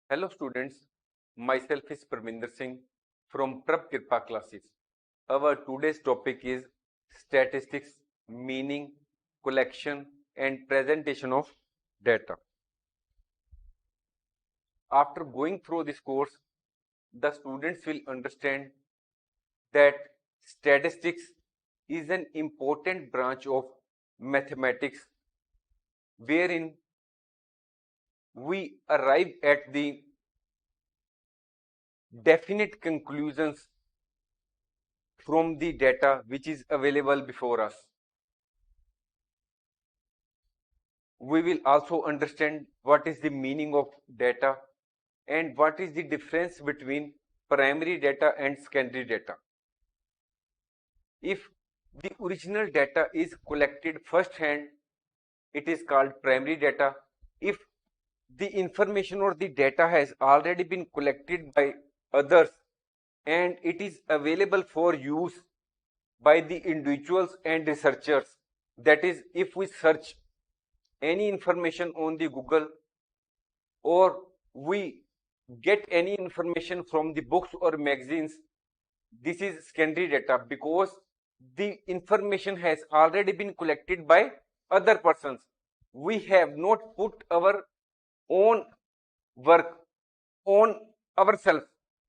Hello students, myself is Parminder Singh from Prab Kirpa classes. Our today's topic is statistics, meaning, collection and presentation of data. After going through this course, the students will understand that statistics is an important branch of mathematics wherein we arrive at the definite conclusions from the data which is available before us. We will also understand what is the meaning of data and what is the difference between primary data and secondary data. If the original data is collected first hand, it is called primary data. If the information or the data has already been collected by others and it is available for use by the individuals and researchers, that is, if we search any information on the Google or we get any information from the books or magazines, this is secondary data because the information has already been collected by other persons. We have not put our own work on ourselves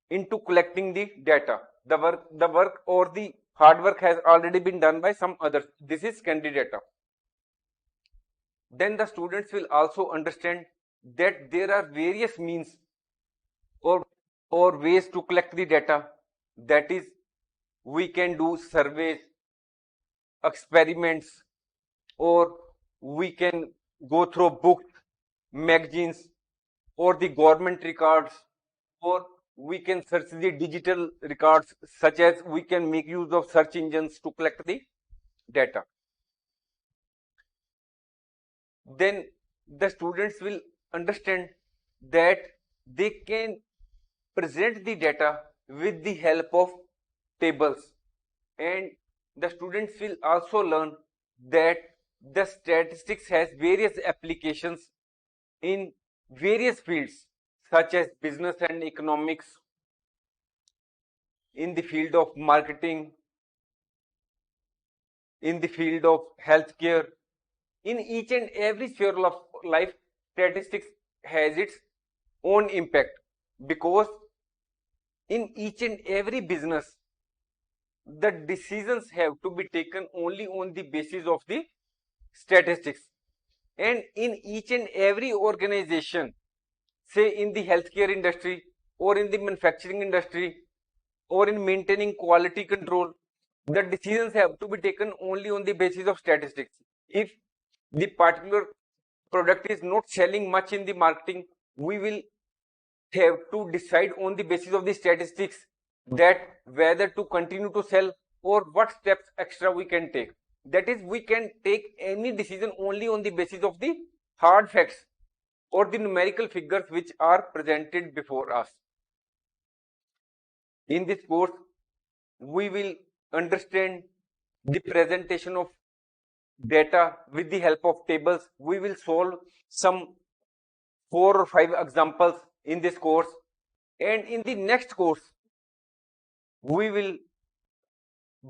into collecting the data. The work or the hard work has already been done by some others. This is secondary data. Then the students will also understand that there are various means or ways to collect the data. That is, we can do surveys, experiments, or we can go through books, magazines, or the government records, or we can search the digital records, such as we can make use of search engines to collect the data. Then the students will understand that they can present the data with the help of tables, and the students will also learn that the statistics has various applications in various fields such as business and economics, in the field of marketing, in the field of healthcare. In each and every sphere of life, statistics has its own impact because in each and every business, the decisions have to be taken only on the basis of the statistics. And in each and every organization, say in the healthcare industry or in the manufacturing industry or in maintaining quality control, the decisions have to be taken only on the basis of statistics. If the particular product is not selling much in the marketing, we will have to decide on the basis of the statistics that whether to continue to sell or what steps extra we can take. That is, we can take any decision only on the basis of the hard facts or the numerical figures which are presented before us. In this course, we will understand the presentation of data with the help of tables. We will solve some 4 or 5 examples in this course, and in the next course we will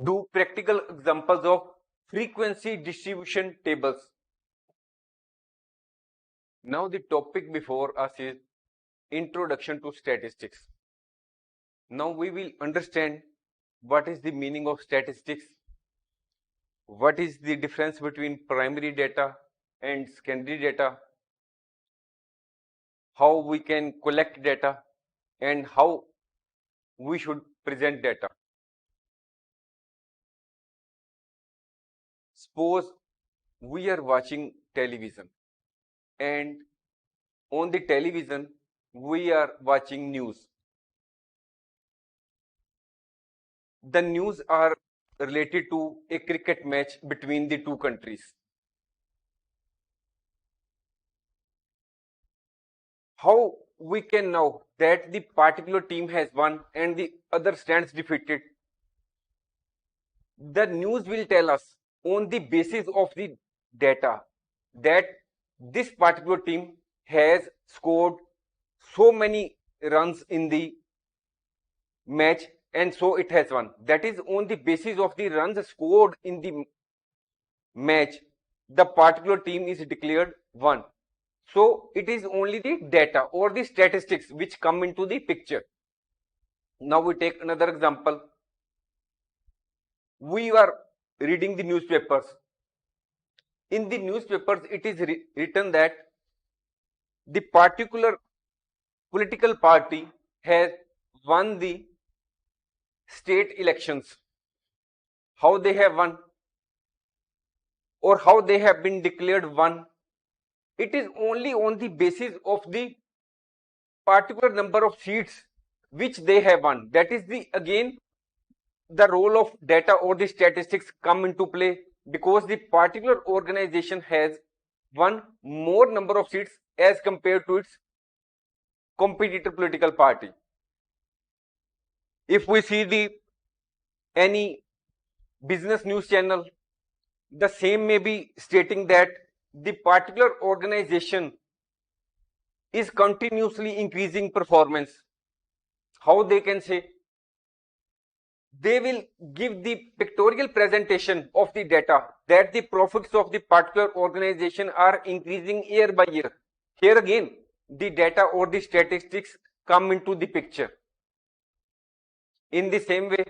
do practical examples of frequency distribution tables. Now the topic before us is introduction to statistics. Now we will understand what is the meaning of statistics, what is the difference between primary data and secondary data, how we can collect data, and how we should present data. Suppose we are watching television, and on the television we are watching news. The news are related to a cricket match between the two countries. How we can know that the particular team has won and the other stands defeated? The news will tell us on the basis of the data that this particular team has scored so many runs in the match, and so it has won. That is on the basis of the runs scored in the match, the particular team is declared won. So it is only the data or the statistics which come into the picture. Now we take another example. We are reading the newspapers. In the newspapers, it is written that the particular political party has won the state elections. How they have won or how they have been declared won, it is only on the basis of the particular number of seats which they have won. That is the again the role of data or the statistics come into play, because the particular organization has won more number of seats as compared to its competitor political party. If we see the any business news channel, the same may be stating that the particular organization is continuously increasing performance. How they can say? They will give the pictorial presentation of the data that the profits of the particular organization are increasing year by year. Here again, the data or the statistics come into the picture. In the same way,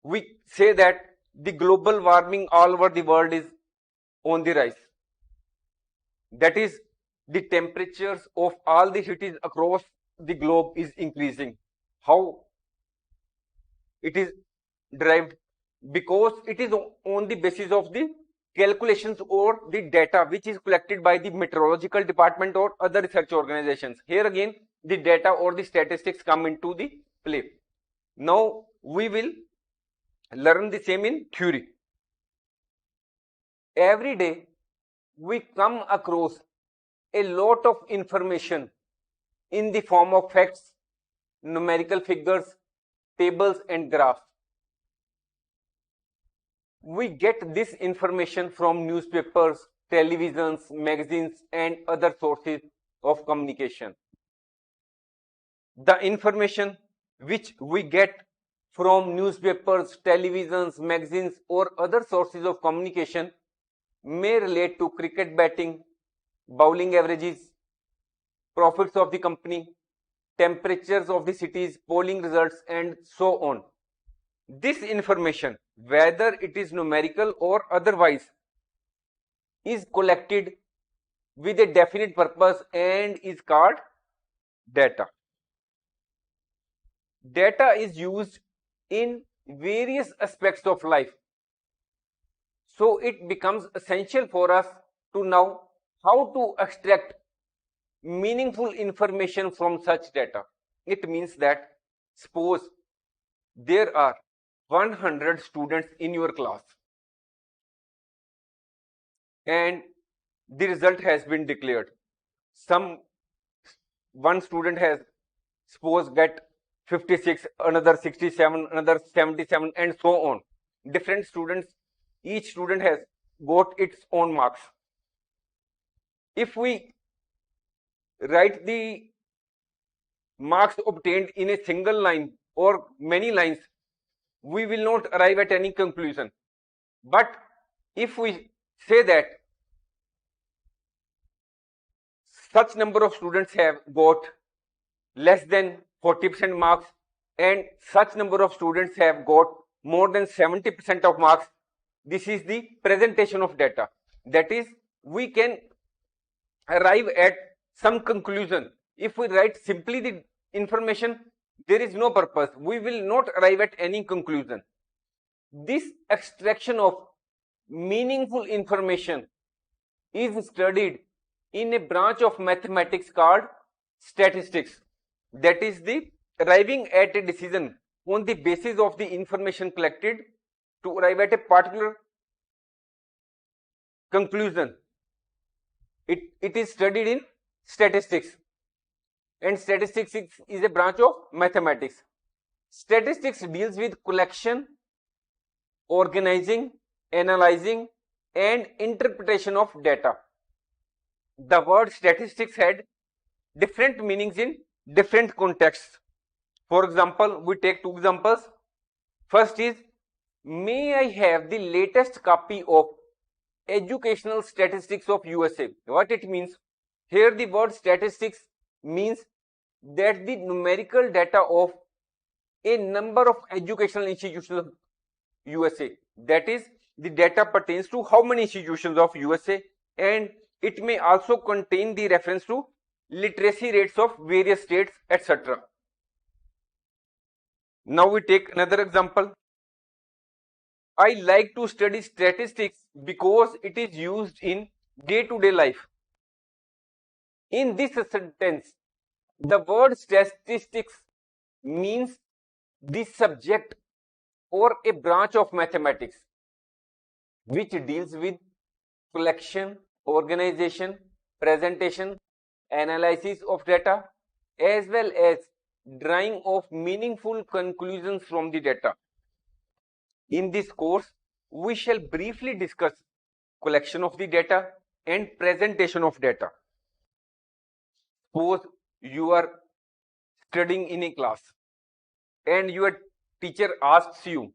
we say that the global warming all over the world is on the rise. That is, the temperatures of all the cities across the globe is increasing. How it is derived? Because it is on the basis of the calculations or the data which is collected by the meteorological department or other research organizations. Here again, the data or the statistics come into the play. Now we will learn the same in theory. Every day we come across a lot of information in the form of facts, numerical figures, tables and graphs. We get this information from newspapers, televisions, magazines and other sources of communication. The information which we get from newspapers, televisions, magazines or other sources of communication may relate to cricket batting, bowling averages, profits of the company, temperatures of the cities, polling results and so on. This information, whether it is numerical or otherwise, is collected with a definite purpose and is called data. Data is used in various aspects of life. So it becomes essential for us to know how to extract meaningful information from such data. It means that suppose there are 100 students in your class and the result has been declared. One student has suppose get 56, another 67, another 77 and so on. Different students, each student has got its own marks. If we write the marks obtained in a single line or many lines, we will not arrive at any conclusion. But if we say that such number of students have got less than 40% marks and such number of students have got more than 70% of marks, this is the presentation of data. That is, we can arrive at some conclusion. If we write simply the information, there is no purpose. We will not arrive at any conclusion. This extraction of meaningful information is studied in a branch of mathematics called statistics. That is the arriving at a decision on the basis of the information collected to arrive at a particular conclusion. It is studied in statistics, and statistics is a branch of mathematics. Statistics deals with collection, organizing, analyzing and interpretation of data. The word statistics had different meanings in different contexts. For example, we take two examples. First is, may I have the latest copy of educational statistics of USA? What it means? Here the word statistics means that the numerical data of a number of educational institutions of USA. That is, the data pertains to how many institutions of USA, and it may also contain the reference to literacy rates of various states, etc. Now we take another example. I like to study statistics because it is used in day-to-day life. In this sentence, the word statistics means the subject or a branch of mathematics which deals with collection, organization, presentation, analysis of data, as well as drawing of meaningful conclusions from the data. In this course, we shall briefly discuss collection of the data and presentation of data. Suppose you are studying in a class and your teacher asks you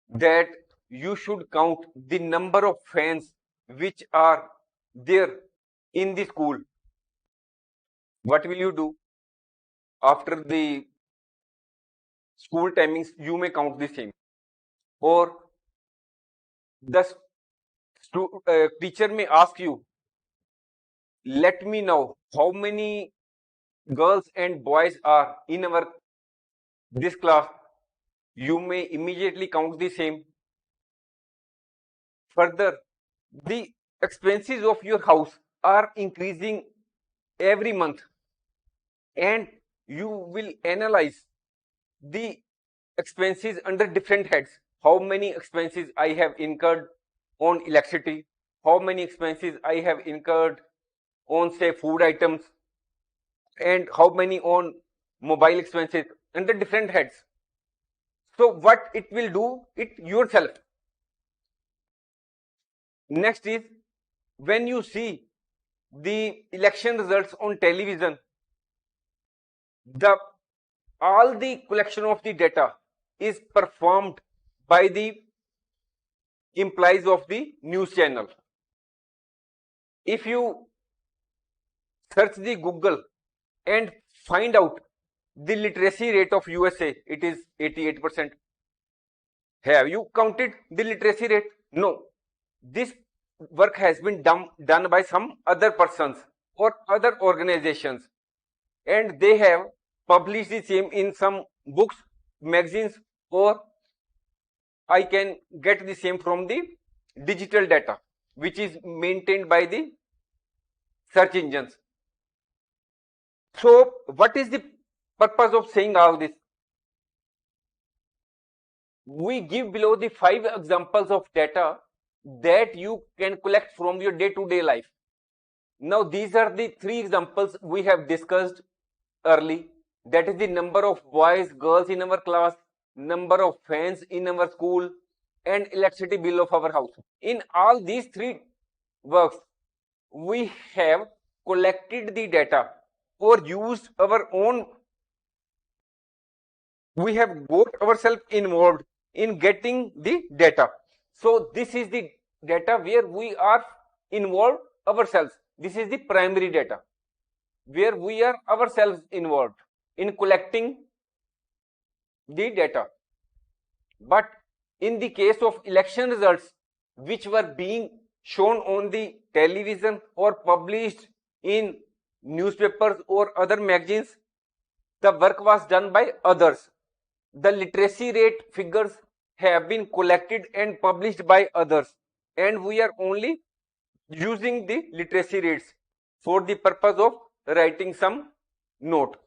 that you should count the number of fans which are there in the school. What will you do? After the school timings, you may count the same. Or the teacher may ask you, let me know how many girls and boys are in our this class. You may immediately count the same. Further, the expenses of your house are increasing every month, and you will analyze the expenses under different heads. How many expenses I have incurred on electricity, how many expenses I have incurred on, say, food items, and how many on mobile expenses under different heads. So what it will do, it yourself. Next is, when you see the election results on television, all the collection of the data is performed by the employees of the news channel. If you search the Google and find out the literacy rate of USA, it is 88%. Have you counted the literacy rate? No. This work has been done by some other persons or other organizations, and they have published the same in some books, magazines, or I can get the same from the digital data which is maintained by the search engines. So what is the purpose of saying all this? We give below the 5 examples of data that you can collect from your day-to-day life. Now these are the 3 examples we have discussed early. That is the number of boys, girls in our class, number of fans in our school, and electricity bill of our house. In all these 3 works, we have collected the data or used our own, we have got ourselves involved in getting the data. So this is the data where we are involved ourselves. This is the primary data where we are ourselves involved in collecting the data. But in the case of election results which were being shown on the television or published in newspapers or other magazines, the work was done by others. The literacy rate figures have been collected and published by others, and we are only using the literacy rates for the purpose of writing some note.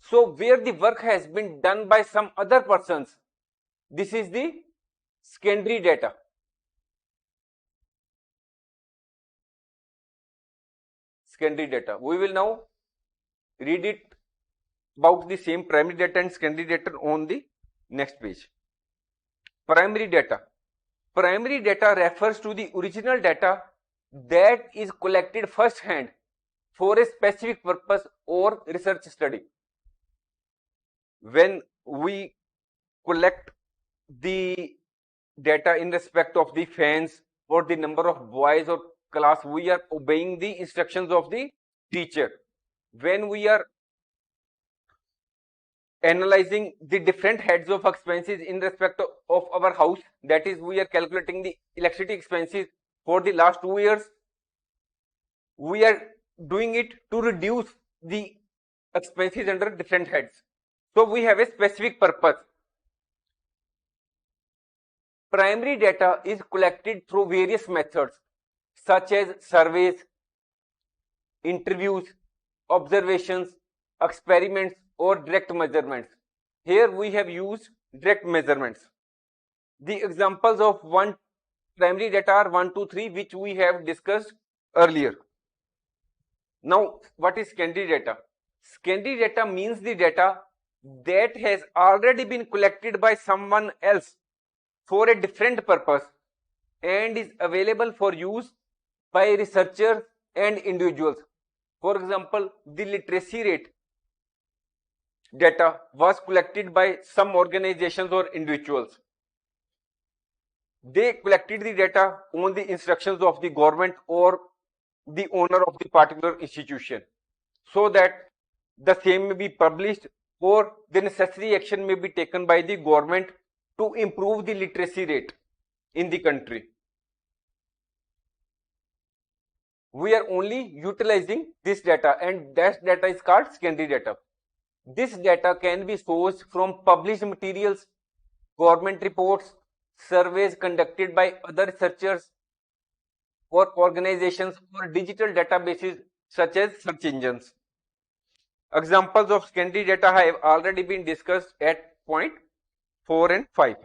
So where the work has been done by some other persons, this is the secondary data. Secondary data. We will now read it about the same primary data and secondary data on the next page. Primary data. Primary data refers to the original data that is collected first hand for a specific purpose or research study. When we collect the data in respect of the fans or the number of boys or class, we are obeying the instructions of the teacher. When we are analyzing the different heads of expenses in respect of our house, that is, we are calculating the electricity expenses for the last 2 years, we are doing it to reduce the expenses under different heads. So we have a specific purpose. Primary data is collected through various methods such as surveys, interviews, observations, experiments, or direct measurements. Here we have used direct measurements. The examples of one primary data are 1, 2, 3, which we have discussed earlier. Now, what is secondary data? Secondary data means the data that has already been collected by someone else for a different purpose and is available for use by researchers and individuals. For example, the literacy rate data was collected by some organizations or individuals. They collected the data on the instructions of the government or the owner of the particular institution, so that the same may be published or the necessary action may be taken by the government to improve the literacy rate in the country. We are only utilizing this data, and that data is called secondary data. This data can be sourced from published materials, government reports, surveys conducted by other researchers or organizations, or digital databases such as search engines. Examples of secondary data have already been discussed at point 4 and 5.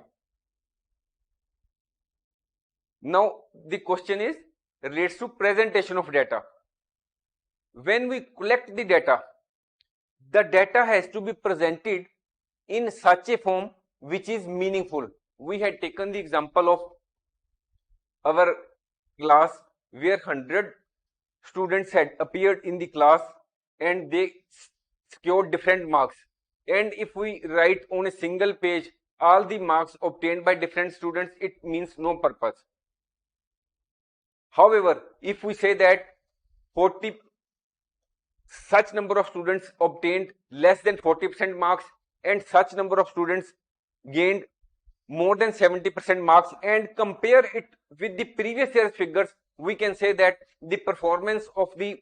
Now the question is relates to presentation of data. When we collect the data has to be presented in such a form which is meaningful. We had taken the example of our class where 100 students had appeared in the class and they secured different marks. And if we write on a single page all the marks obtained by different students, it means no purpose. However, if we say that such number of students obtained less than 40% marks and such number of students gained more than 70% marks, and compare it with the previous year's figures, we can say that the performance of the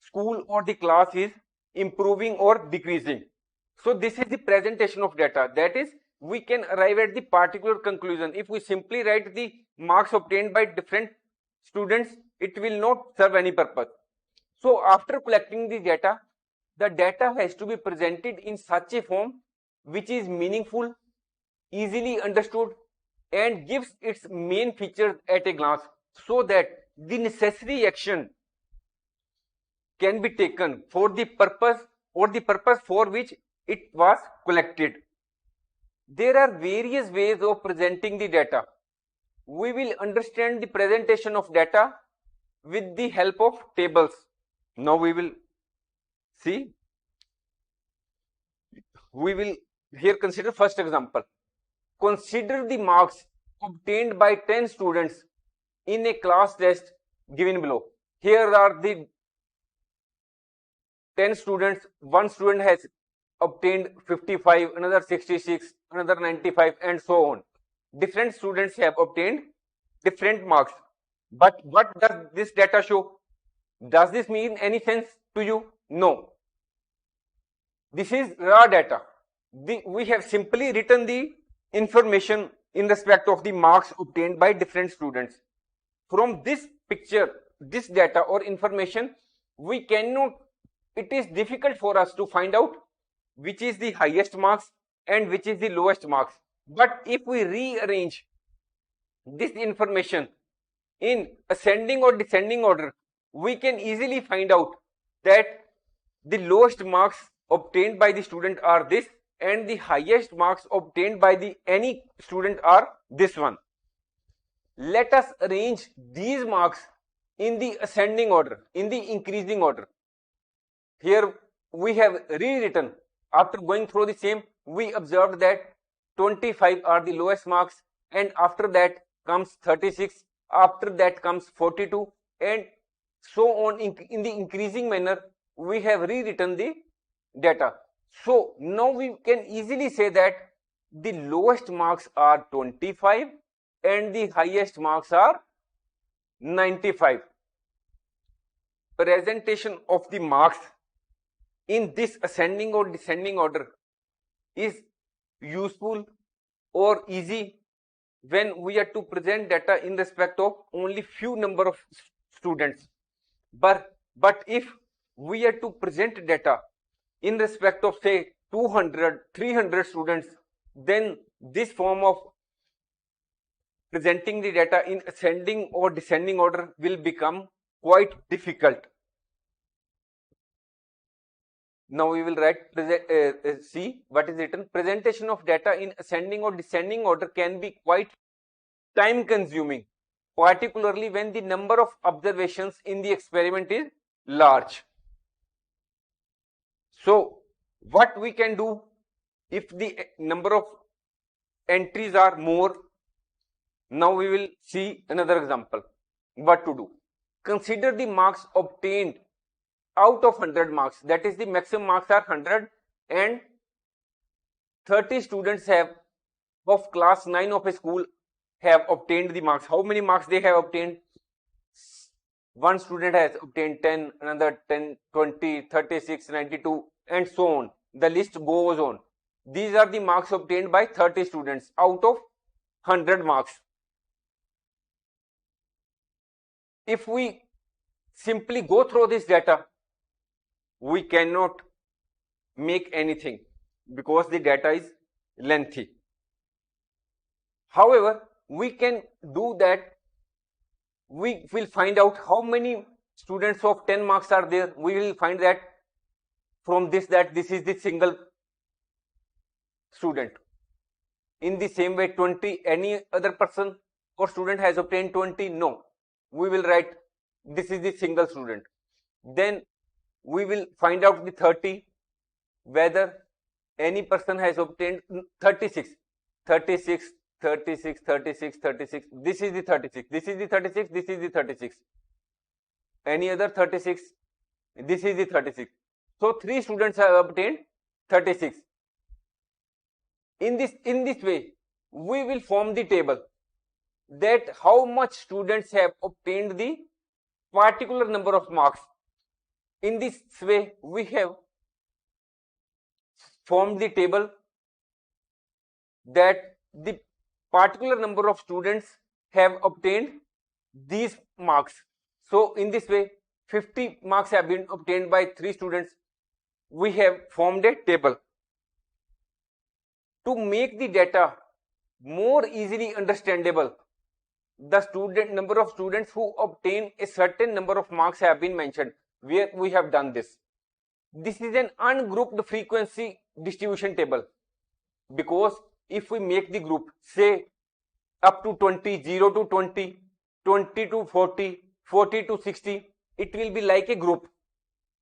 school or the class is improving or decreasing. So this is the presentation of data. That is, we can arrive at the particular conclusion. If we simply write the marks obtained by different students, it will not serve any purpose. So after collecting the data has to be presented in such a form which is meaningful, easily understood, and gives its main features at a glance, so that the necessary action can be taken for the purpose for which it was collected. There are various ways of presenting the data. We will understand the presentation of data with the help of tables. Now we will see. We will here consider first example. Consider the marks obtained by 10 students in a class test given below. Here are the 10 students. One student has obtained 55, another 66, another 95, and so on. Different students have obtained different marks. But what does this data show? Does this mean any sense to you? No. This is raw data. We have simply written the information in respect of the marks obtained by different students. From this picture, this data or information, we cannot, it is difficult for us to find out which is the highest marks and which is the lowest marks. But if we rearrange this information in ascending or descending order, we can easily find out that the lowest marks obtained by the student are this, and the highest marks obtained by any student are this one. Let us arrange these marks in the ascending order, in the increasing order. here we have rewritten. After going through the same, we observed that 25 are the lowest marks, and after that comes 36, after that comes 42, and so on in the increasing manner. We have rewritten the data. So now we can easily say that the lowest marks are 25 and the highest marks are 95. Presentation of the marks in this ascending or descending order is useful or easy when we are to present data in respect of only few number of students. But if we are to present data in respect of say 200, 300 students, then this form of presenting the data in ascending or descending order will become quite difficult. Now we will write see what is written. Presentation of data in ascending or descending order can be quite time consuming, particularly when the number of observations in the experiment is large. So what we can do if the number of entries are more? Now we will see another example. What to do? Consider the marks obtained out of 100 marks, that is the maximum marks are 100, and 30 students have of class 9 of a school have obtained the marks. How many marks they have obtained? One student has obtained 10, another 10, 20, 36, 92, and so on. The list goes on. These are the marks obtained by 30 students out of 100 marks. If we simply go through this data, we cannot make anything because the data is lengthy. However, we can do that. We will find out how many students of 10 marks are there. We will find that from this, that this is the single student. In the same way, 20, any other person or student has obtained 20? No. We will write this is the single student. Then we will find out the 30, whether any person has obtained 36, 36, 36, 36, 36. This is the 36, this is the 36, this is the 36. Any other 36? This is the 36. So 3 students have obtained 36. In this way, we will form the table that how much students have obtained the particular number of marks. In this way, we have formed the table that the particular number of students have obtained these marks. So in this way, 50 marks have been obtained by 3 students. We have formed a table. To make the data more easily understandable, the number of students who obtain a certain number of marks have been mentioned. Where we have done this. This is an ungrouped frequency distribution table, because if we make the group say up to 20, 0 to 20, 20 to 40, 40 to 60, it will be like a group.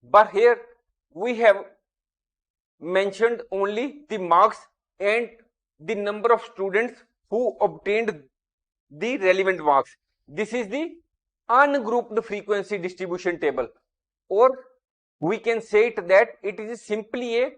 But here we have mentioned only the marks and the number of students who obtained the relevant marks. This is the ungrouped frequency distribution table, or we can say it that it is simply a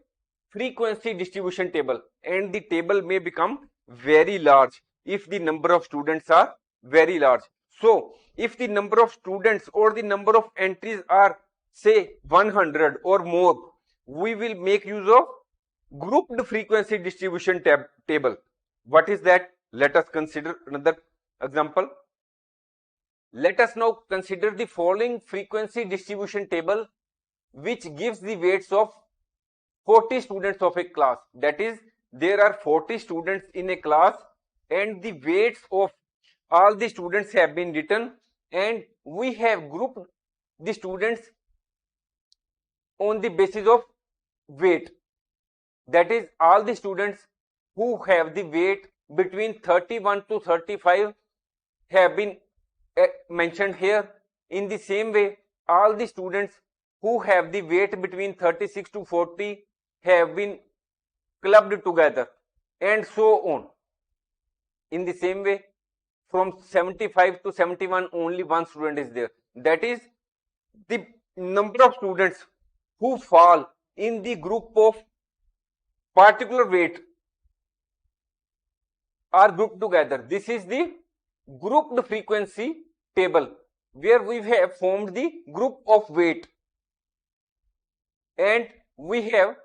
frequency distribution table, and the table may become very large if the number of students are very large. So if the number of students or the number of entries are say 100 or more, we will make use of grouped frequency distribution table. What is that? Let us consider another example. Let us now consider the following frequency distribution table, which gives the weights of 40 students of a class. That is, there are 40 students in a class and the weights of all the students have been written, and we have grouped the students on the basis of weight. That is, all the students who have the weight between 31 to 35 have been mentioned here. In the same way, all the students who have the weight between 36 to 40 have been clubbed together, and so on. In the same way, from 75 to 71, only one student is there. That is, the number of students who fall in the group of particular weight are grouped together. This is the grouped frequency table, where we have formed the group of weight, and we have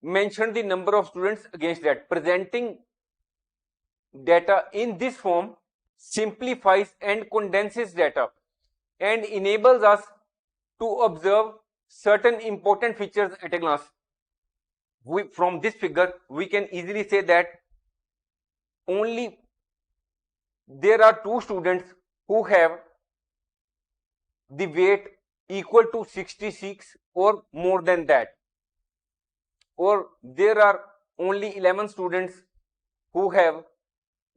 mentioned the number of students against that. Presenting data in this form simplifies and condenses data and enables us to observe certain important features at a glance. From this figure, we can easily say that only there are two students who have the weight equal to 66 or more than that, or there are only 11 students who have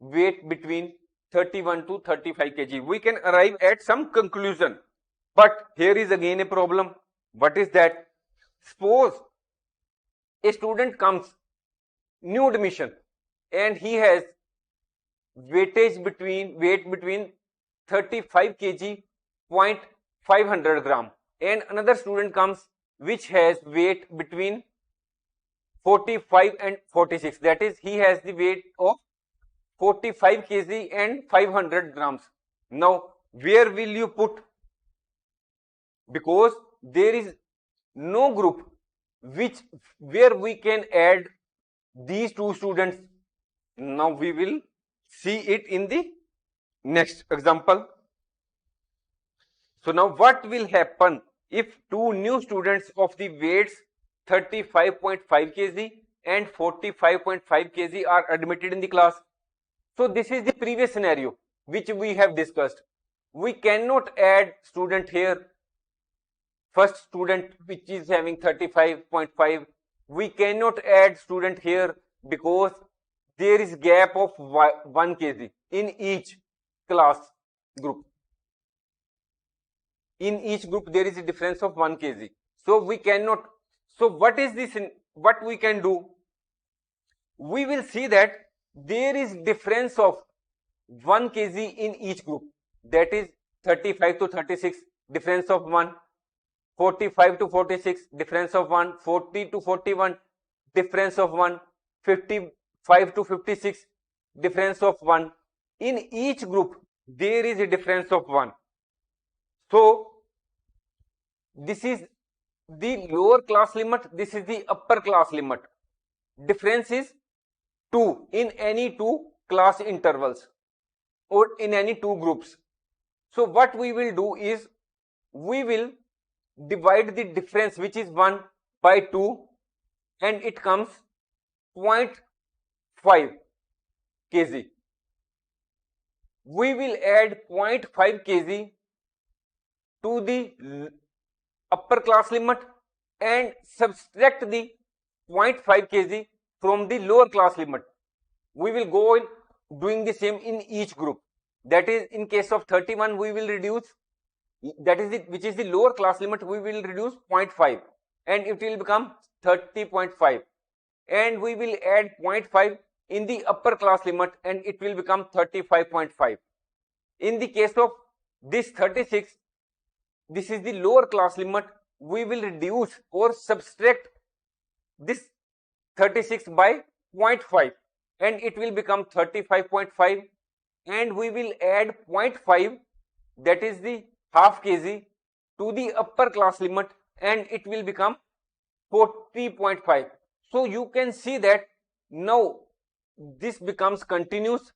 weight between 31 to 35 kg. We can arrive at some conclusion, but here is again a problem. What is that? Suppose a student comes new admission and he has weight between 35 kg 0.500 gram, and another student comes which has weight between 45 and 46, that is, he has the weight of 45 kg and 500 grams. Now, where will you put? Because there is no group where we can add these two students. Now we will see it in the next example. So now what will happen if two new students of the weights 35.5 kg and 45.5 kg are admitted in the class? So this is the previous scenario which we have discussed. We cannot add student here. First student which is having 35.5, we cannot add student here because there is gap of 1 kg in each class group. In each group there is a difference of 1 kg. So we cannot. So what is this? What we can do? We will see that there is difference of 1 kg in each group. That is 35 to 36, difference of 1. 45 to 46, difference of 1. 40 to 41, difference of 1. 55 to 56, difference of 1. In each group there is a difference of 1. So this is the lower class limit, this is the upper class limit. Difference is 2 in any two class intervals or in any two groups. So what we will do is we will divide the difference, which is 1, by 2, and it comes 0.5 kg. We will add 0.5 kg to the upper class limit and subtract the 0.5 kg from the lower class limit. We will go in doing the same in each group. That is, in case of 31, we will reduce, that is it, which is the lower class limit, we will reduce 0.5 and it will become 30.5, and we will add 0.5 in the upper class limit and it will become 35.5. In the case of this 36, this is the lower class limit, we will reduce or subtract this 36 by 0.5 and it will become 35.5, and we will add 0.5, that is the half kg, to the upper class limit and it will become 40.5. So you can see that now this becomes continuous,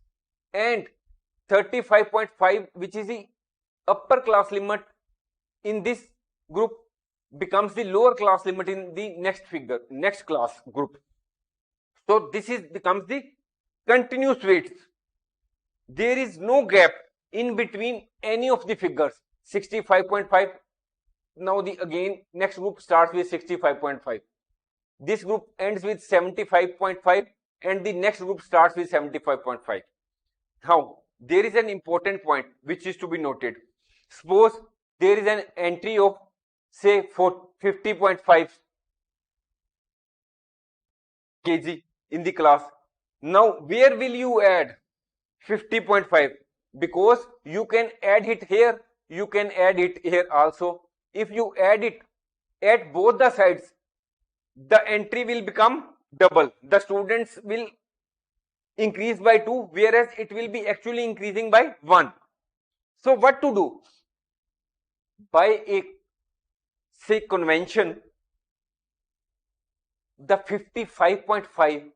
and 35.5, which is the upper class limit in this group, becomes the lower class limit in the next class group. So this becomes the continuous weights. There is no gap in between any of the figures. 65.5. Now again next group starts with 65.5. This group ends with 75.5 and the next group starts with 75.5. Now there is an important point which is to be noted. Suppose there is an entry of say for 50.5 kg in the class. Now where will you add 50.5? Because you can add it here, you can add it here also. If you add it at both the sides, the entry will become double. The students will increase by 2, whereas it will be actually increasing by 1. So what to do? By a say convention, the 55.5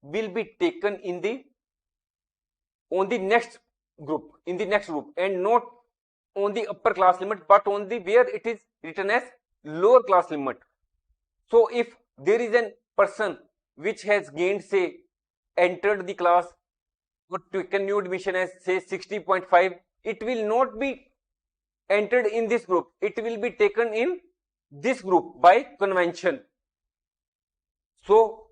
will be taken in the on the next group, and not on the upper class limit, but on the where it is written as lower class limit. So if there is a person which has gained, say, entered the class or taken new admission as say 60.5, it will not be entered in this group, it will be taken in this group by convention. So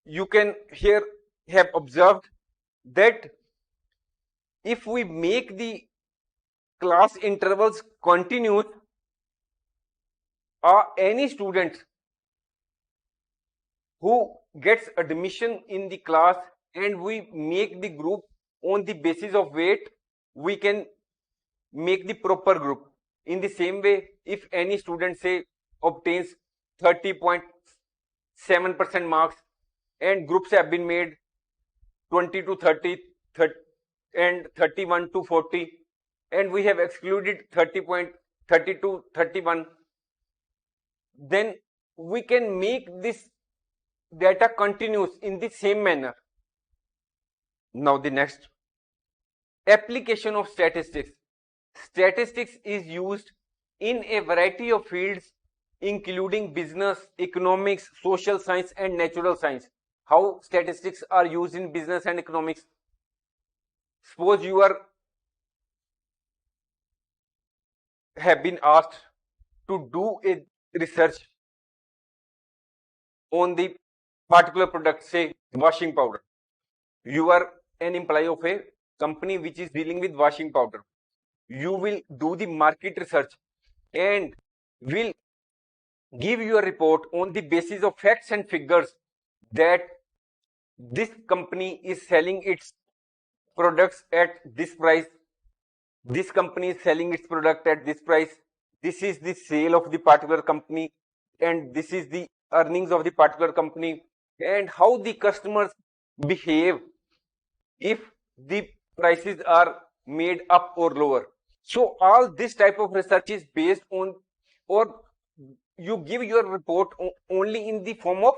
you can here have observed that if we make the class intervals continuous, any student who gets admission in the class and we make the group on the basis of weight, we can make the proper group. In the same way, if any student say obtains 30.7% marks and groups have been made 20 to 30, 30 and 31 to 40, and we have excluded 30 to 31, then we can make this data continuous in the same manner. Now the next, application of statistics. Statistics is used in a variety of fields including business, economics, social science and natural science. How statistics are used in business and economics? Suppose you have been asked to do a research on the particular product, say washing powder. You are an employee of a company which is dealing with washing powder. You will do the market research and will give your report on the basis of facts and figures that this company is selling its products at this price, this company is selling its product at this price, this is the sale of the particular company, and this is the earnings of the particular company, and how the customers behave if the prices are made up or lower. So all this type of research is based on, or you give your report only in the form of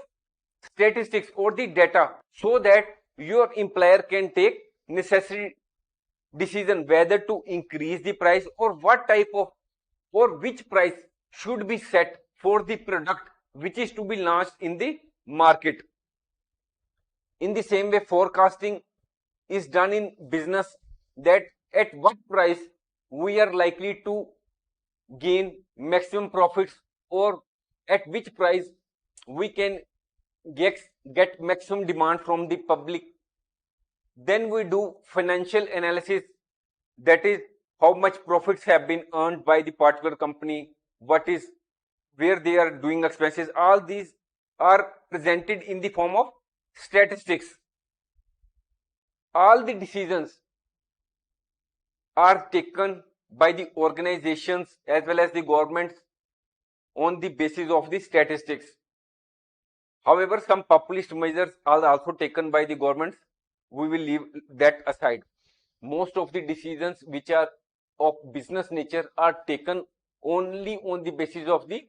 statistics or the data, so that your employer can take necessary decision whether to increase the price or what type of or which price should be set for the product which is to be launched in the market. In the same way, forecasting is done in business, that at what price we are likely to gain maximum profits, or at which price we can get maximum demand from the public. Then we do financial analysis, that is how much profits have been earned by the particular company, what is where they are doing expenses. All these are presented in the form of statistics. All the decisions are taken by the organizations as well as the governments on the basis of the statistics. However, some populist measures are also taken by the governments. We will leave that aside. Most of the decisions which are of business nature are taken only on the basis of the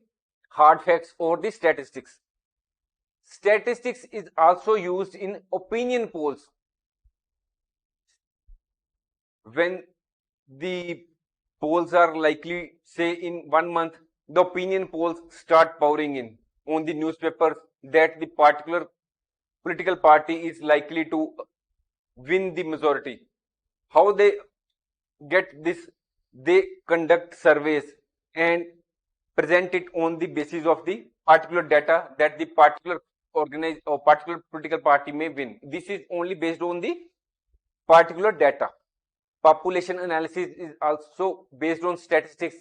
hard facts or the statistics. Statistics is also used in opinion polls. When the polls are likely, say in 1 month, the opinion polls start pouring in on the newspapers that the particular political party is likely to win the majority. How they get this? They conduct surveys and present it on the basis of the particular data that the particular organized or particular political party may win. This is only based on the particular data. Population analysis is also based on statistics.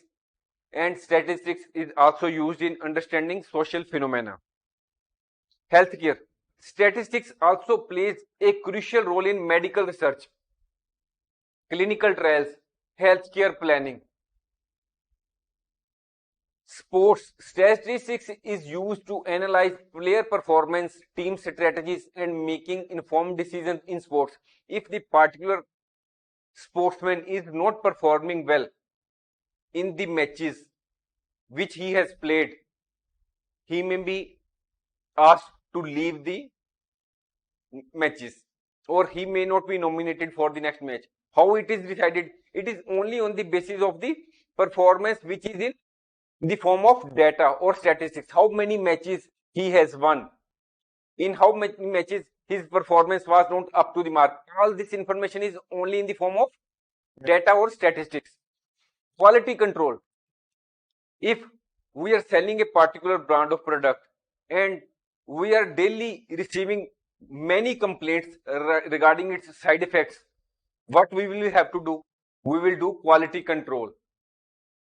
and statistics is also used in understanding social phenomena. Healthcare. Statistics also plays a crucial role in medical research, clinical trials, healthcare planning. Sports. Statistics is used to analyze player performance, team strategies, and making informed decisions in sports. If the particular sportsman is not performing well in the matches which he has played, he may be asked to leave the matches, or he may not be nominated for the next match. How it is decided? It is only on the basis of the performance which is in the form of data or statistics. How many matches he has won, in how many matches his performance was not up to the mark. All this information is only in the form of data or statistics. Quality control. If we are selling a particular brand of product and we are daily receiving many complaints regarding its side effects, what we will have to do? We will do quality control.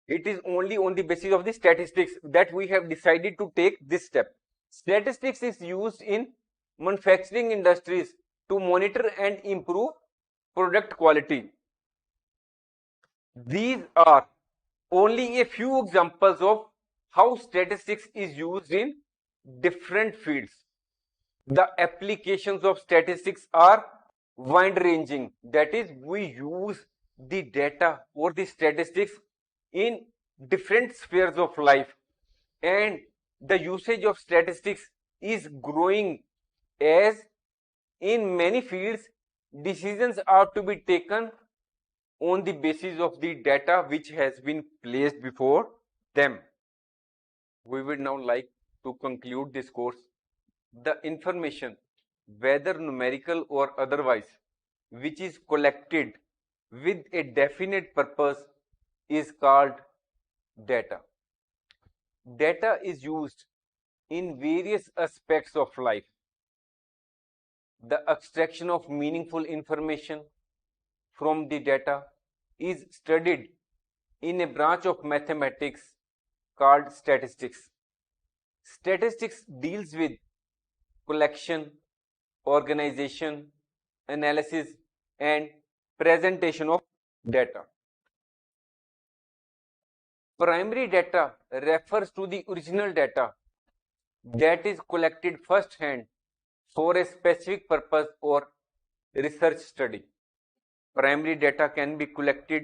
It is only on the basis of the statistics that we have decided to take this step. Statistics is used in manufacturing industries to monitor and improve product quality. These are only a few examples of how statistics is used in different fields. The applications of statistics are wide ranging. That is, we use the data or the statistics in different spheres of life, and the usage of statistics is growing as in many fields decisions are to be taken on the basis of the data which has been placed before them. We would now like to conclude this course. The information, whether numerical or otherwise, which is collected with a definite purpose is called data. Data is used in various aspects of life. The extraction of meaningful information from the data is studied in a branch of mathematics called statistics. Statistics deals with collection, organization, analysis, and presentation of data. Primary data refers to the original data that is collected first hand for a specific purpose or research study. Primary data can be collected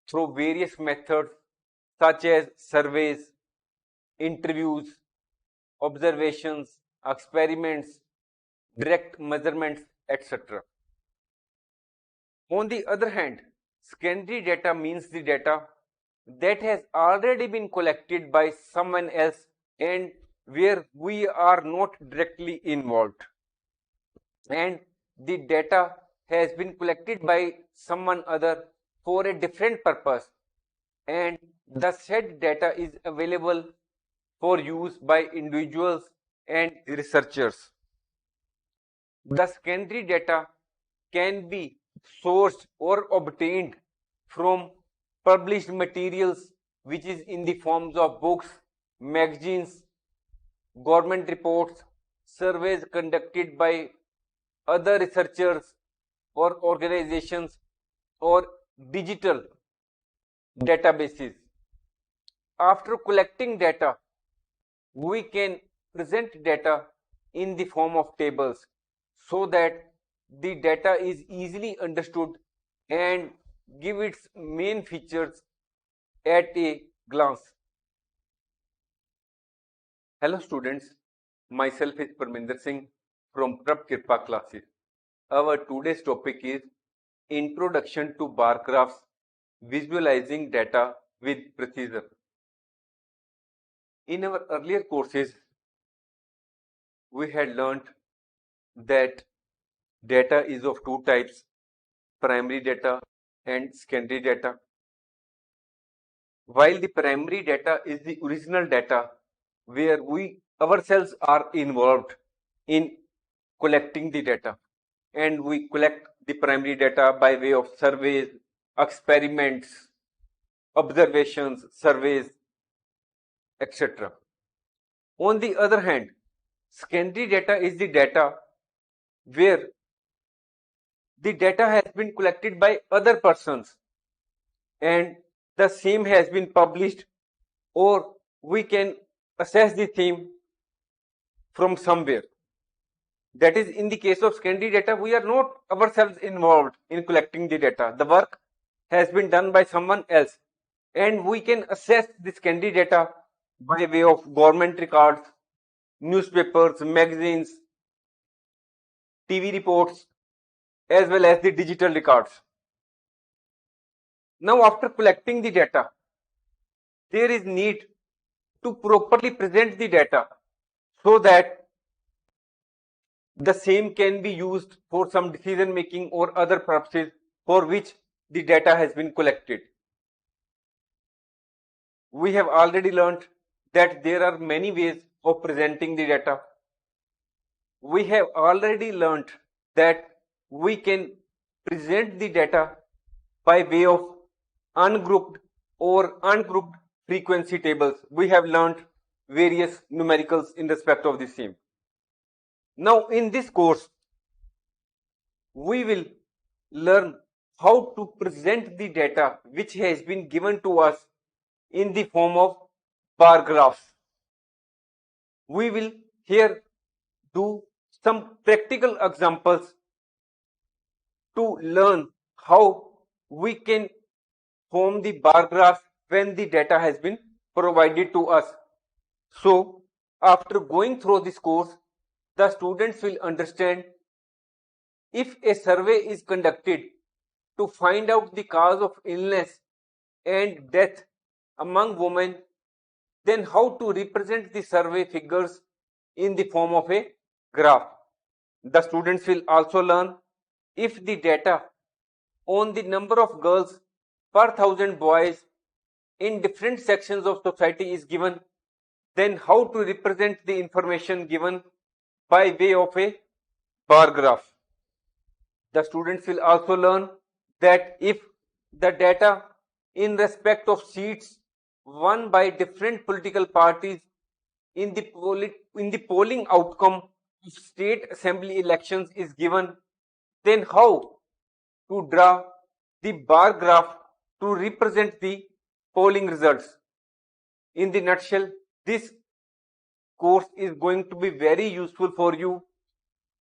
through various methods such as surveys, interviews, observations, experiments, direct measurements, etc. On the other hand, secondary data means the data that has already been collected by someone else and where we are not directly involved, and the data has been collected by someone other for a different purpose, and the said data is available for use by individuals and researchers. The secondary data can be sourced or obtained from published materials, which is in the forms of books, magazines, government reports, surveys conducted by other researchers or organizations, or digital databases. After collecting data, we can present data in the form of tables so that the data is easily understood and give its main features at a glance. Hello students, myself is Parminder Singh from Prab Kirpa classes. Our today's topic is Introduction to Bar Graphs, Visualizing Data with Precision. In our earlier courses, we had learnt that data is of two types, primary data and secondary data. While the primary data is the original data where we ourselves are involved in collecting the data, and we collect the primary data by way of surveys, experiments, observations, surveys, etc. On the other hand, secondary data is the data where the data has been collected by other persons and the same has been published, or we can assess the theme from somewhere. That is, in the case of secondary data, we are not ourselves involved in collecting the data. The work has been done by someone else, and we can assess the secondary data by way of government records, newspapers, magazines, TV reports, as well as the digital records. Now, after collecting the data, there is need to properly present the data so that the same can be used for some decision making or other purposes for which the data has been collected. We have already learned that there are many ways of presenting the data. We have already learned that we can present the data by way of ungrouped or ungrouped frequency tables. We have learned various numericals in respect of the same. Now, in this course, we will learn how to present the data which has been given to us in the form of bar graphs. We will here do some practical examples to learn how we can form the bar graph when the data has been provided to us. So, after going through this course, the students will understand if a survey is conducted to find out the cause of illness and death among women, then how to represent the survey figures in the form of a graph. The students will also learn if the data on the number of girls per 1,000 boys in different sections of society is given, then how to represent the information given by way of a bar graph. The students will also learn that if the data in respect of seats won by different political parties in the polling outcome of state assembly elections is given, then how to draw the bar graph to represent the polling results. In the nutshell, this course is going to be very useful for you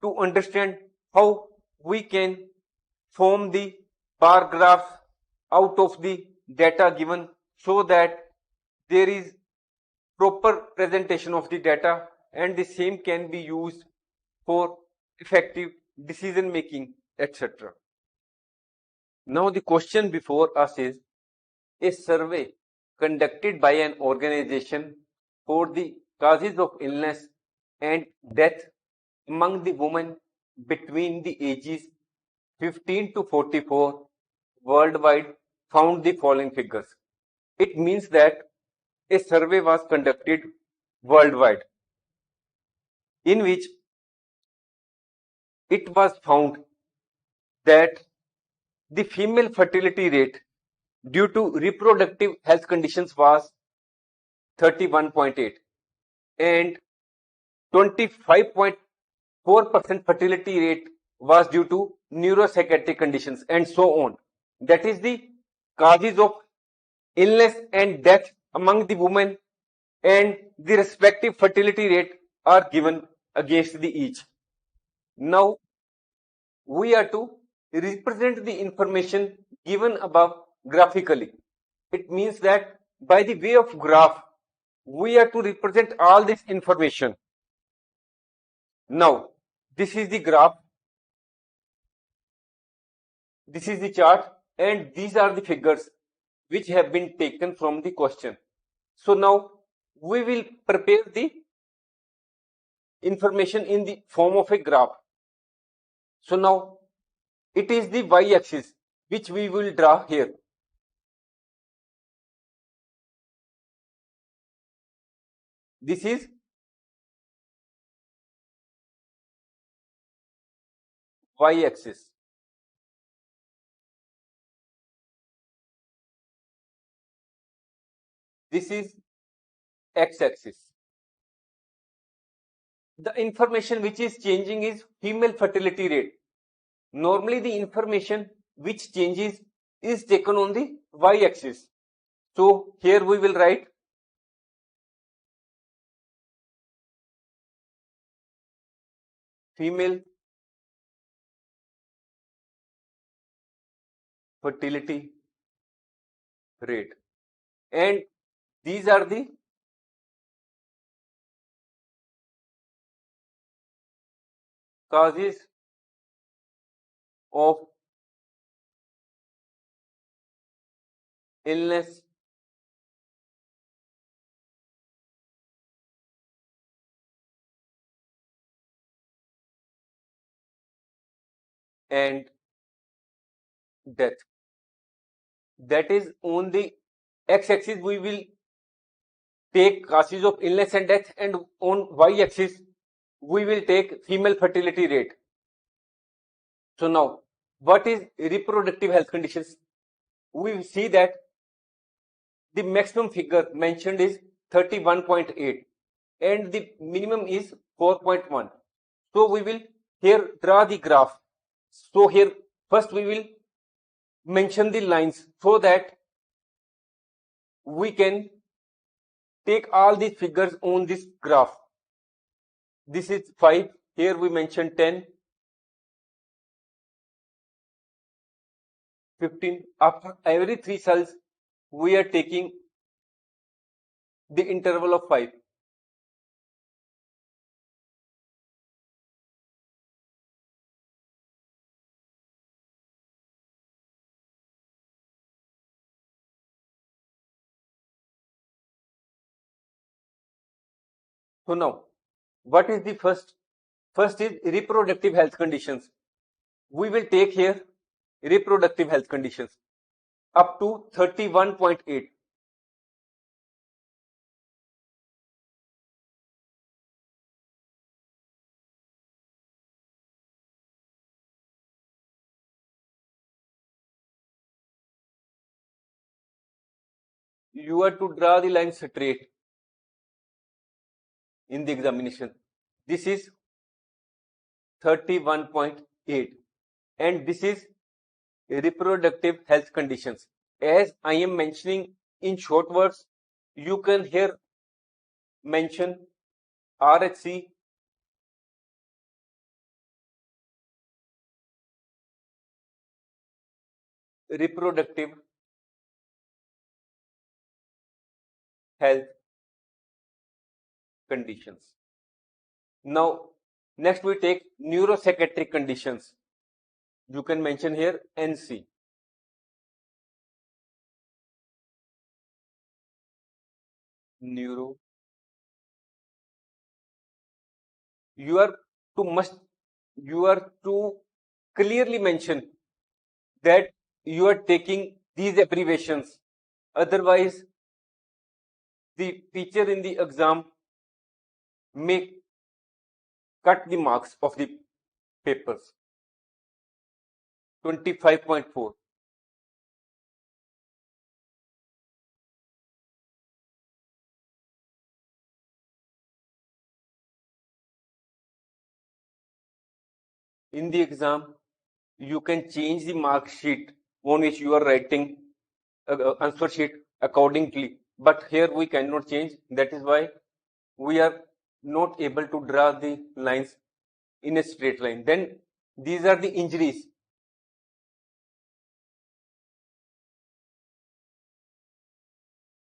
to understand how we can form the bar graphs out of the data given so that there is proper presentation of the data and the same can be used for effective decision making, etc. Now the question before us is a survey conducted by an organization for the causes of illness and death among the women between the ages 15 to 44 worldwide found the following figures. It means that a survey was conducted worldwide in which it was found that the female fertility rate due to reproductive health conditions was 31.8 and 25.4% fertility rate was due to neuropsychiatric conditions and so on. That is the causes of illness and death among the women, and the respective fertility rate are given against the each. Now, we are to represent the information given above graphically. It means that by the way of graph, we are to represent all this information. Now, this is the graph, this is the chart, and these are the figures which have been taken from the question. So now we will prepare the information in the form of a graph. So now it is the y-axis which we will draw here. This is y-axis. This is x-axis. The information which is changing is female fertility rate. Normally the information which changes is taken on the y-axis. So here we will write female fertility rate, and these are the causes of illness and death. That is on the x-axis we will take causes of illness and death, and on y-axis we will take female fertility rate. So now, what is reproductive health conditions? We see that the maximum figure mentioned is 31.8 and the minimum is 4.1. So we will here draw the graph. So here first we will mention the lines so that we can take all these figures on this graph. This is 5. Here we mention 10, 15. After every 3 cells, we are taking the interval of 5. So now, what is the first? First is reproductive health conditions. We will take here reproductive health conditions up to 31.8. You are to draw the line straight in the examination. This is 31.8 and this is reproductive health conditions. As I am mentioning in short words, you can here mention RHC, reproductive health conditions. Now, next we take neuropsychiatric conditions. You can mention here NC. Neuro. You are to clearly mention that you are taking these abbreviations. Otherwise, the teacher in the exam may cut the marks of the papers. 25.4. In the exam, you can change the mark sheet on which you are writing answer sheet accordingly. But here we cannot change. That is why we are not able to draw the lines in a straight line. Then these are the injuries.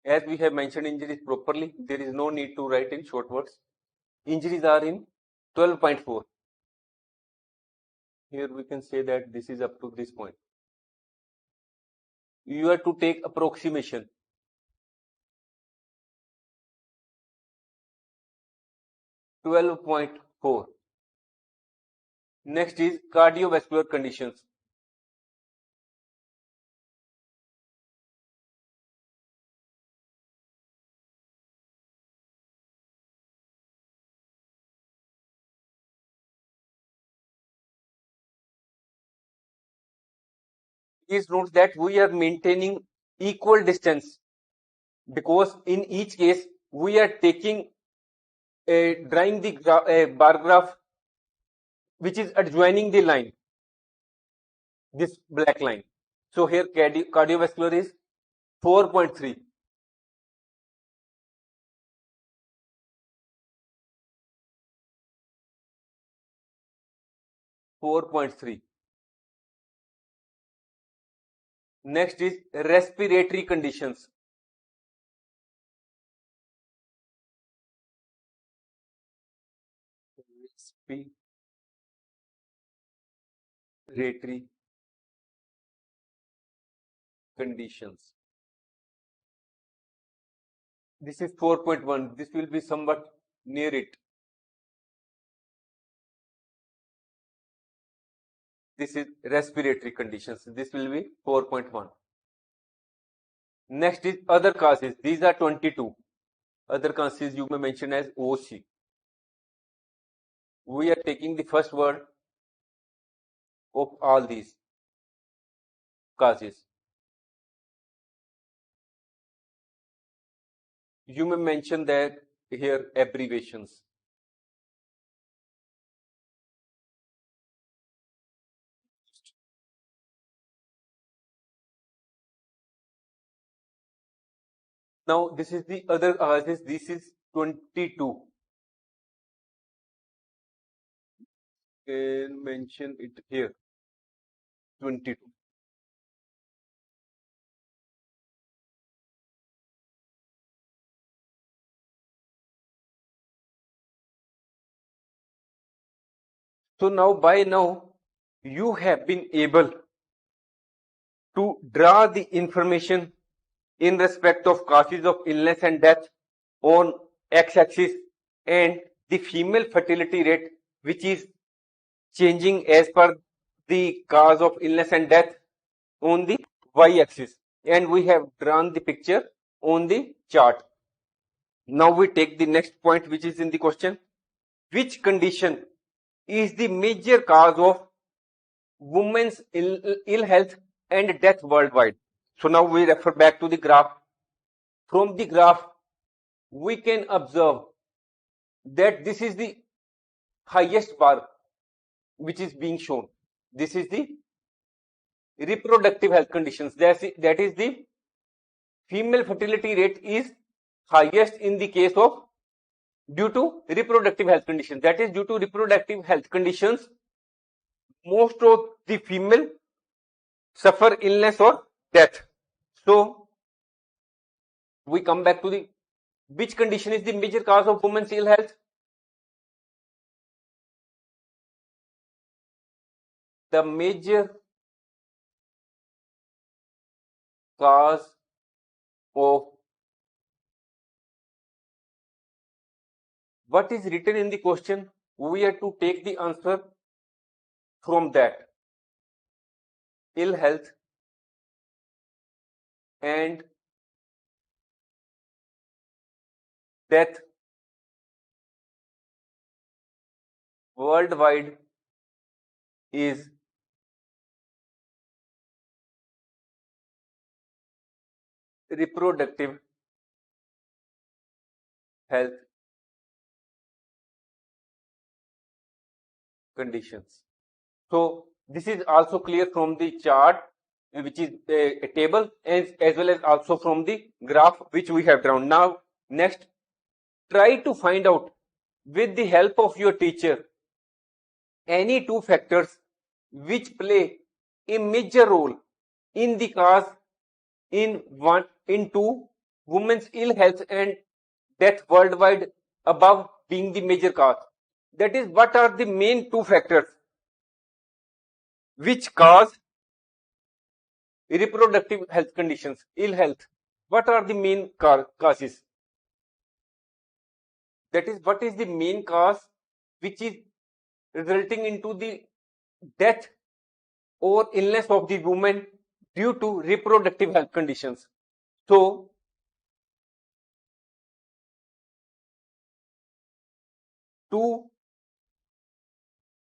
As we have mentioned injuries properly, there is no need to write in short words. Injuries are in 12.4. Here we can say that this is up to this point. You have to take approximation. 12.4. Next is cardiovascular conditions. Please note that we are maintaining equal distance because in each case we are taking drawing the bar graph which is adjoining the line, this black line. So here cardiovascular is 4.3. 4.3. Next is respiratory conditions. Respiratory conditions. This is 4.1. This will be somewhat near it. This is respiratory conditions. This will be 4.1. Next is other causes. These are 22. Other causes you may mention as OC. We are taking the first word of all these causes. You may mention that here abbreviations. Now this is the other causes. This is 22. Can mention it here. 22. So now by now you have been able to draw the information in respect of causes of illness and death on x-axis and the female fertility rate which is changing as per the cause of illness and death on the y-axis, and we have drawn the picture on the chart. Now we take the next point which is in the question. Which condition is the major cause of women's ill health and death worldwide? So now we refer back to the graph. From the graph, we can observe that this is the highest bar which is being shown. This is the reproductive health conditions. That is the female fertility rate is highest in the case of due to reproductive health conditions. That is due to reproductive health conditions, most of the female suffer illness or death. So we come back to the which condition is the major cause of women's ill health? The major cause of what is written in the question, we have to take the answer from that. Ill health and death worldwide is reproductive health conditions. So this is also clear from the chart which is a table as well as also from the graph which we have drawn. Now next, try to find out with the help of your teacher any two factors which play a major role in the cause in two women's ill health and death worldwide above being the major cause. That is, what are the main two factors which cause reproductive health conditions, ill health? What are the main causes? That is, what is the main cause which is resulting into the death or illness of the woman due to reproductive health conditions? So two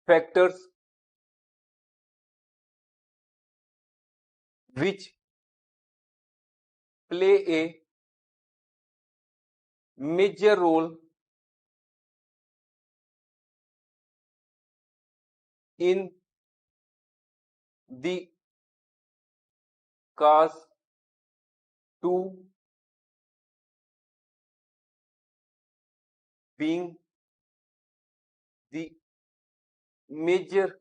factors which play a major role in the cause to being the major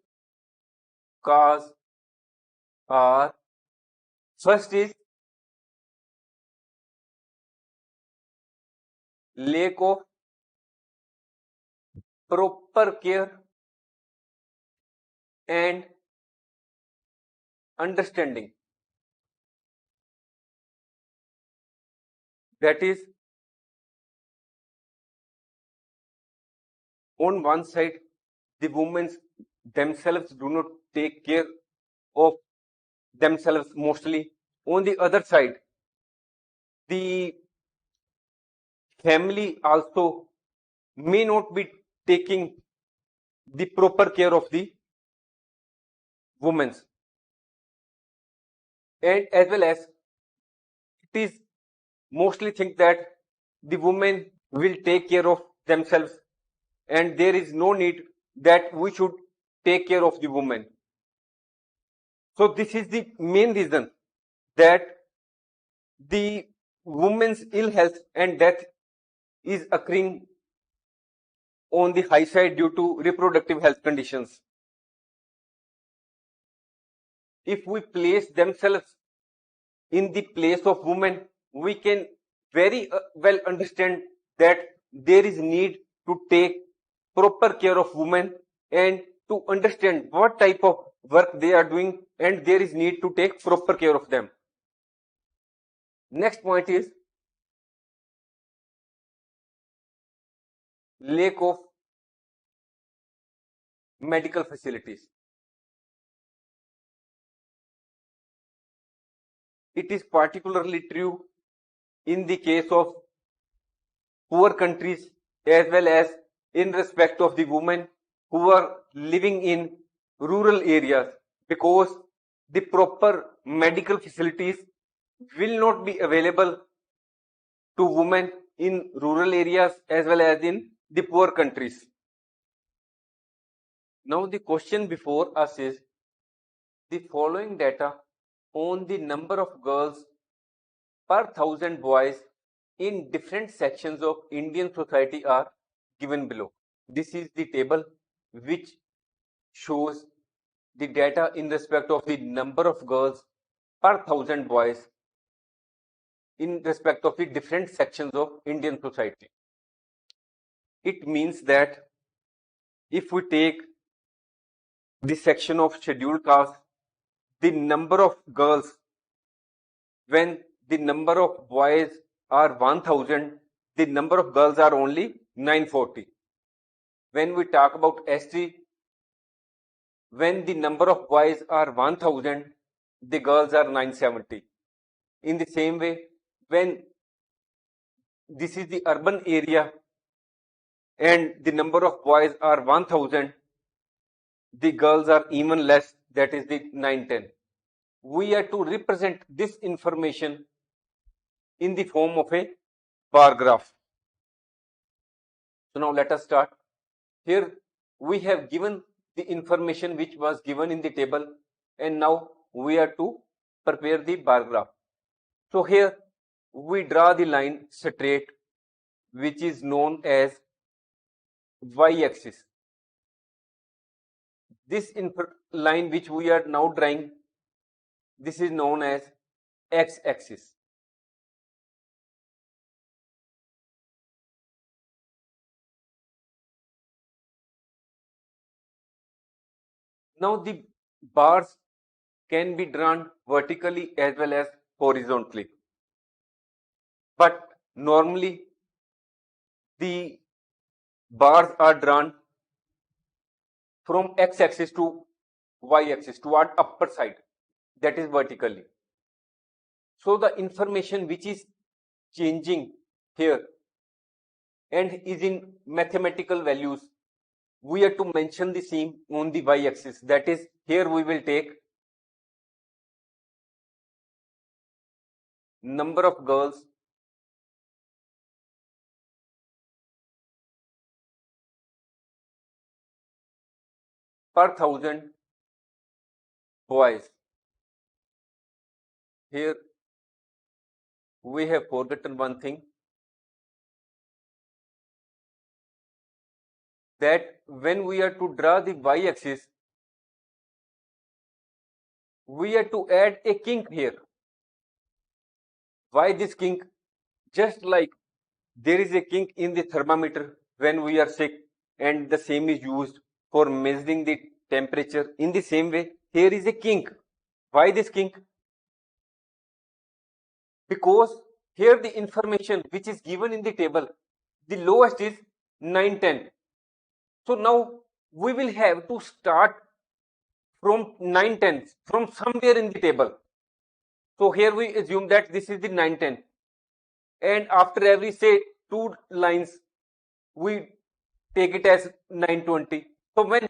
cause are first is lack of proper care and understanding. That is, on one side, the women themselves do not take care of themselves mostly. On the other side, the family also may not be taking the proper care of the women, and as well as it is mostly think that the women will take care of themselves and there is no need that we should take care of the woman. So this is the main reason that the woman's ill health and death is occurring on the high side due to reproductive health conditions. If we place themselves in the place of women, we can very well understand that there is need to take proper care of women and to understand what type of work they are doing, and there is need to take proper care of them. Next point is lack of medical facilities. It is particularly true in the case of poor countries as well as in respect of the women who are living in rural areas, because the proper medical facilities will not be available to women in rural areas as well as in the poor countries. Now the question before us is the following data on the number of girls per 1000 boys in different sections of Indian society are given below. This is the table which shows the data in respect of the number of girls per 1000 boys in respect of the different sections of Indian society. It means that if we take the section of scheduled caste, the number of girls when the number of boys are 1000, the number of girls are only 940. When we talk about ST, when the number of boys are 1000, the girls are 970. In the same way, when this is the urban area and the number of boys are 1000, the girls are even less, that is the 910. We are to represent this information in the form of a bar graph. So now let us start. Here we have given the information which was given in the table, and now we are to prepare the bar graph. So here we draw the line straight which is known as y-axis. This line which we are now drawing, this is known as x-axis. Now the bars can be drawn vertically as well as horizontally, but normally the bars are drawn from x-axis to y-axis toward upper side, that is vertically. So the information which is changing here and is in mathematical values, we have to mention the same on the y-axis. That is, here we will take number of girls per thousand boys. Here we have forgotten one thing, that when we are to draw the y-axis, we are to add a kink here. Why this kink? Just like there is a kink in the thermometer when we are sick, and the same is used for measuring the temperature. In the same way, here is a kink. Why this kink? Because here the information which is given in the table, the lowest is 910. So now we will have to start from 910, from somewhere in the table. So here we assume that this is the 910, and after every say 2 lines we take it as 920. So when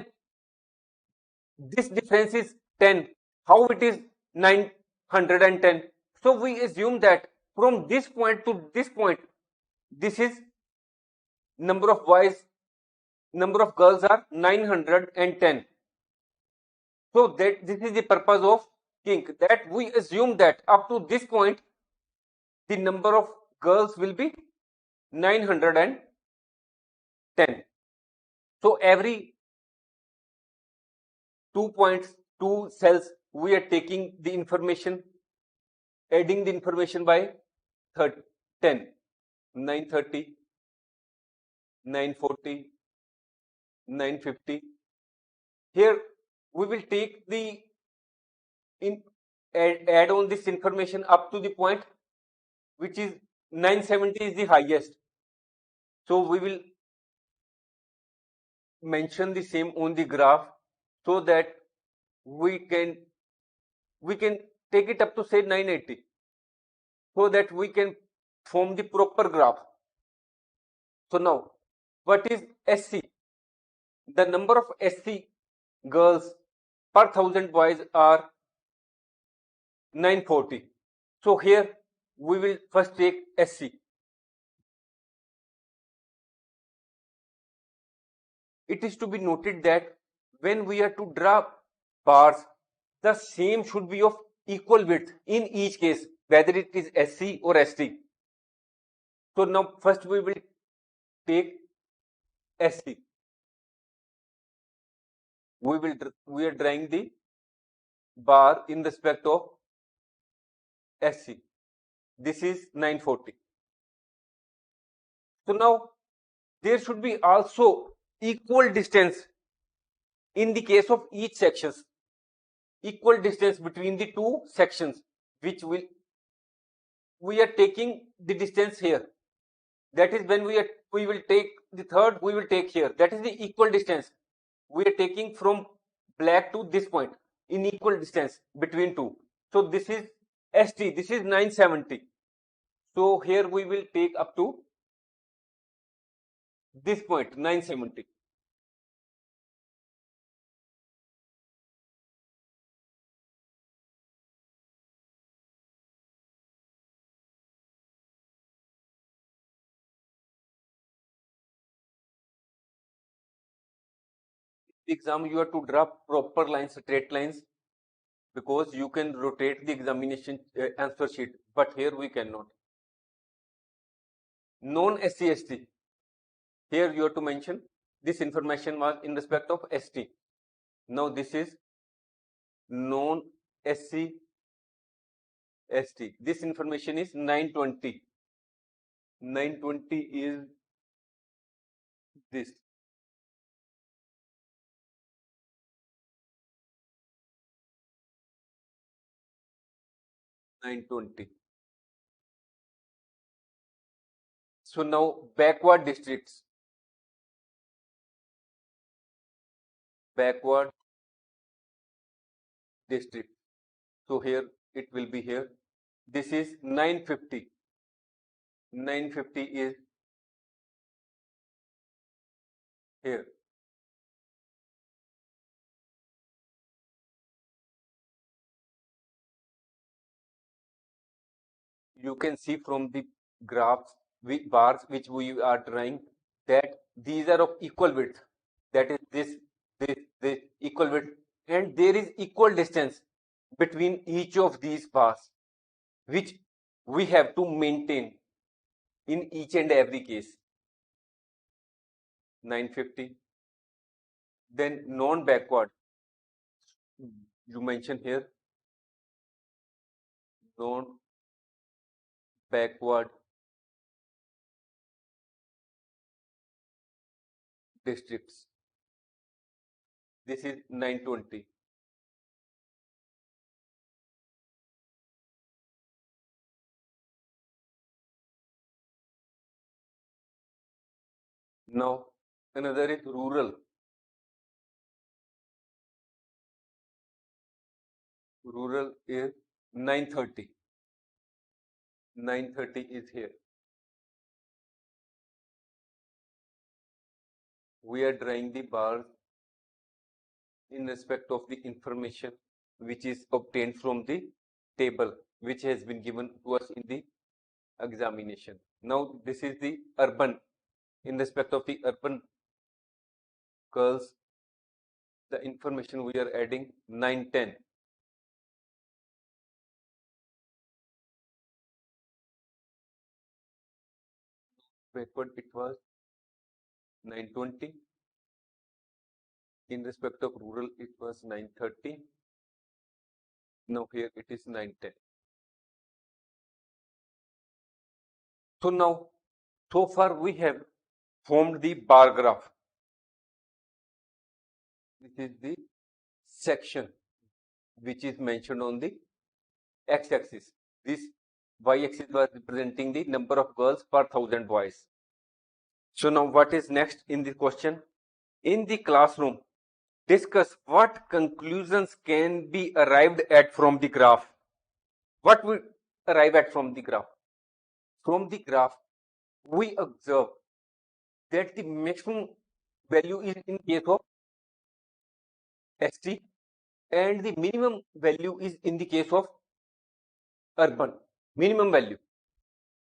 this difference is 10, how it is 910? So we assume that from this point to this point, this is number of boys, number of girls are 910. So that this is the purpose of kink, that we assume that up to this point the number of girls will be 910. So every 2 points, 2 cells, we are taking the information, adding the information by 10, 930, 940, 950. Here we will take the add on this information up to the point which is 970 is the highest. So we will mention the same on the graph, so that we can take it up to say 980, so that we can form the proper graph. So now what is SC? The number of SC girls per 1000 boys are 940. So here we will first take SC. It is to be noted that when we are to draw bars, the same should be of equal width in each case, whether it is SC or ST. So now first we will take SC. We are drawing the bar in respect of SC. This is 940. So now there should be also equal distance in the case of each sections. Equal distance between the two sections, which we are taking the distance here. That is when we will take the third, we will take here. That is the equal distance. We are taking from black to this point in equal distance between two. So this is ST, this is 970. So here we will take up to this point 970. The exam you have to draw proper lines, straight lines, because you can rotate the examination answer sheet, but here we cannot. Non-SC ST. Here you have to mention this information was in respect of ST. Now this is non-SC ST. This information is 920. 920 is this. 920. So now backward districts. Backward district. So here it will be here. This is 950. 950 is here. You can see from the graphs, bars which we are drawing, that these are of equal width. That is this this equal width, and there is equal distance between each of these bars, which we have to maintain in each and every case. 950. Then non-backward, you mention here, non-backward districts. This is 920. Now another is rural. Rural is 930. 930 is here. We are drawing the bars in respect of the information which is obtained from the table which has been given to us in the examination. Now this is the urban. In respect of the urban girls, the information we are adding 910. Backward it was 920. In respect of rural it was 930. Now here it is 910. So now, so far we have formed the bar graph. This is the section which is mentioned on the x-axis. This y-axis was representing the number of girls per 1000 boys. So now what is next in the question? In the classroom, discuss what conclusions can be arrived at from the graph. What we arrive at from the graph? From the graph, we observe that the maximum value is in case of ST and the minimum value is in the case of urban. Minimum value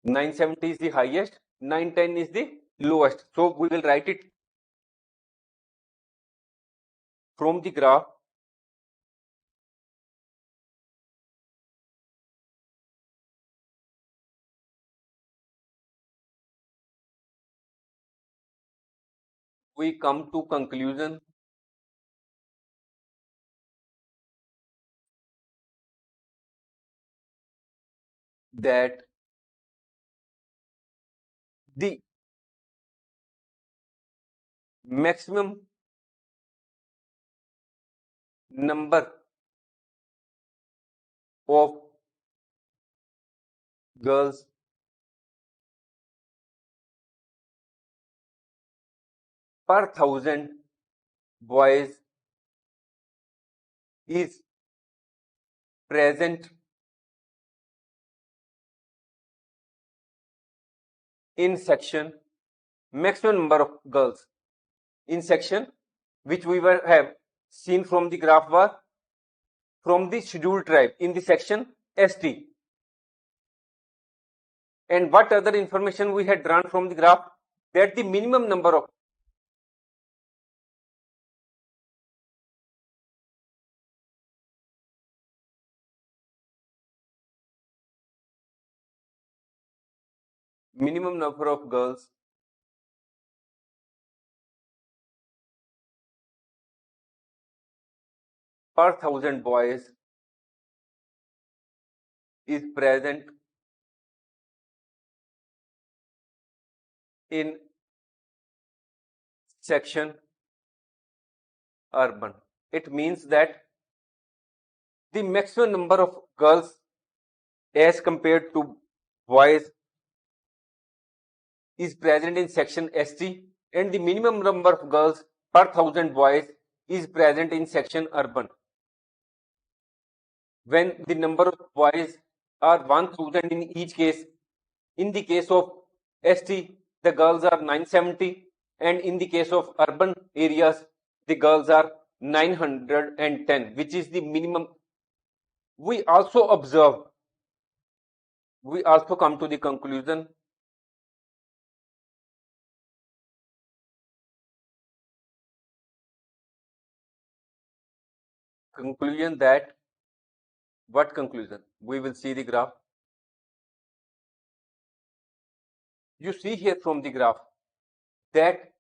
970 is the highest, 910 is the lowest. So we will write it from the graph. We come to conclusion that the maximum number of girls per 1000 boys is present in section. Maximum number of girls in section which we have seen from the graph was from the scheduled tribe in the section ST. And what other information we had drawn from the graph? That the minimum number of girls per 1000 boys is present in section urban. It means that the maximum number of girls as compared to boys is present in section ST and the minimum number of girls per 1000 boys is present in section urban. When the number of boys are 1000 in each case, in the case of ST, the girls are 970 and in the case of urban areas, the girls are 910, which is the minimum. We also come to the conclusion conclusion that, what conclusion? We will see the graph. You see here from the graph that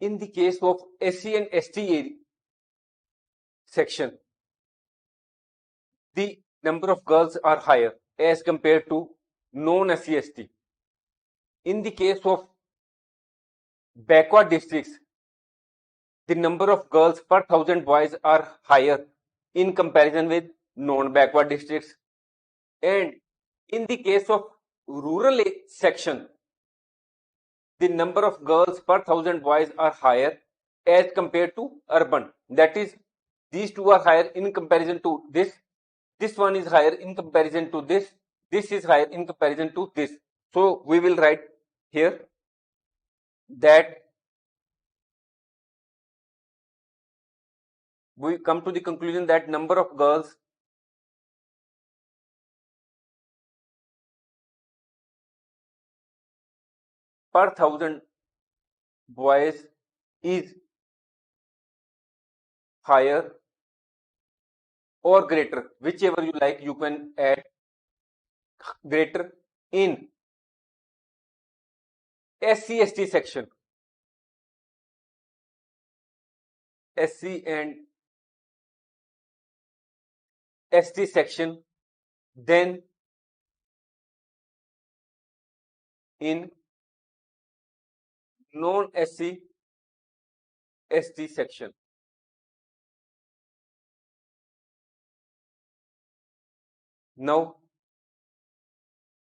in the case of SC and ST section, the number of girls are higher as compared to non-SC ST. In the case of backward districts, the number of girls per 1,000 boys are higher in comparison with non-backward districts. And in the case of rural section, the number of girls per 1,000 boys are higher as compared to urban. That is, these two are higher in comparison to this. This one is higher in comparison to this. This is higher in comparison to this. So we will write here that we come to the conclusion that number of girls per 1,000 boys is higher or greater, whichever you like, you can add greater in SC ST section. SC and ST section, then in non-SC ST section. Now,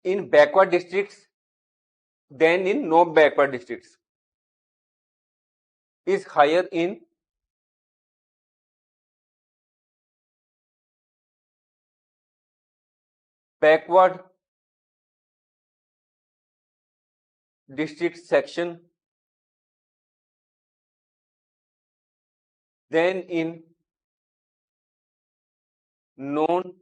in backward districts than in non-backward districts is higher in backward district section than in non-backward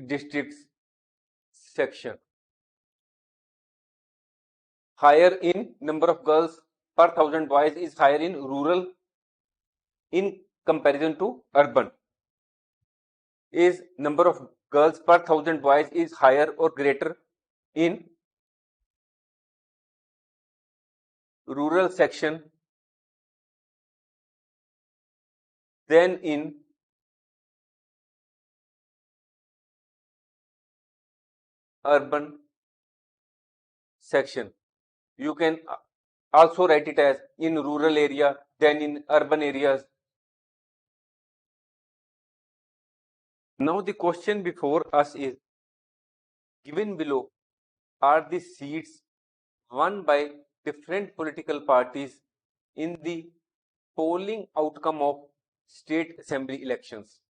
districts section. Higher in number of girls per 1,000 boys is higher in rural in comparison to urban. Is number of girls per 1,000 boys is higher or greater in rural section than in urban section. You can also write it as in rural area than in urban areas. Now the question before us is, given below are the seats won by different political parties in the polling outcome of state assembly elections.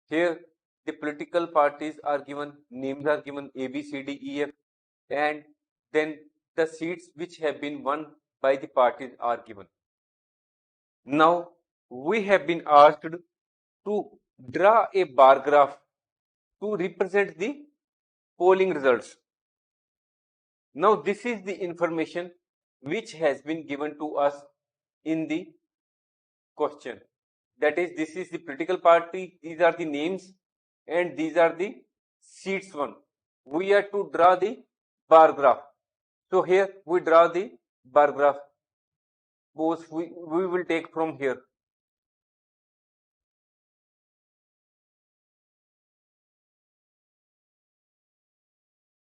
Here the political parties are given, names are given A, B, C, D, E, F, and then the seats which have been won by the parties are given. Now we have been asked to draw a bar graph to represent the polling results. Now this is the information which has been given to us in the question. That is, this is the political party, these are the names, and these are the seats won. We are to draw the bar graph. So here we draw the bar graph. Suppose we will take from here.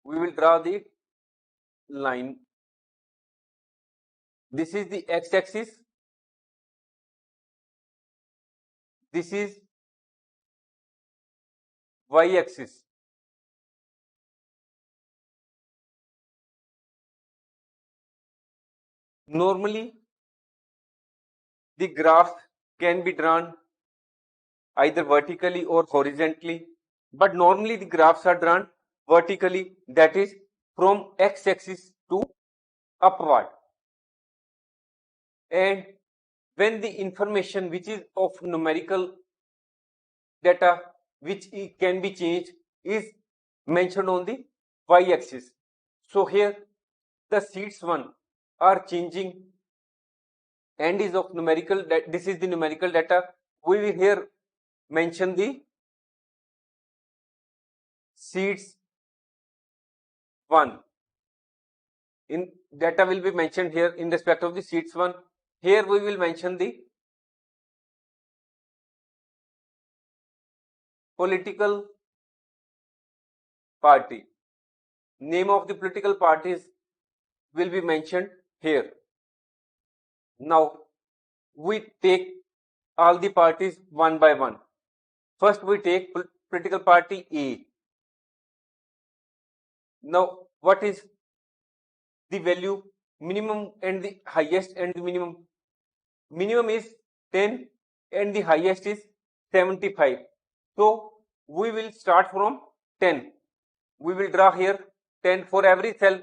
We will draw the line. This is the x-axis. This is y-axis. Normally, the graph can be drawn either vertically or horizontally, but normally the graphs are drawn vertically, that is from x-axis to upward. And when the information which is of numerical data which can be changed is mentioned on the y-axis. So here the seats won are changing and is of numerical, that this is the numerical data. We will here mention the seeds 1. In data will be mentioned here in respect of the seeds 1. Here we will mention the political party. Name of the political parties will be mentioned here. Now we take all the parties one by one. First we take political party A. Now what is the value minimum and the highest and the minimum? Minimum is 10 and the highest is 75. So we will start from 10. We will draw here 10 for every cell.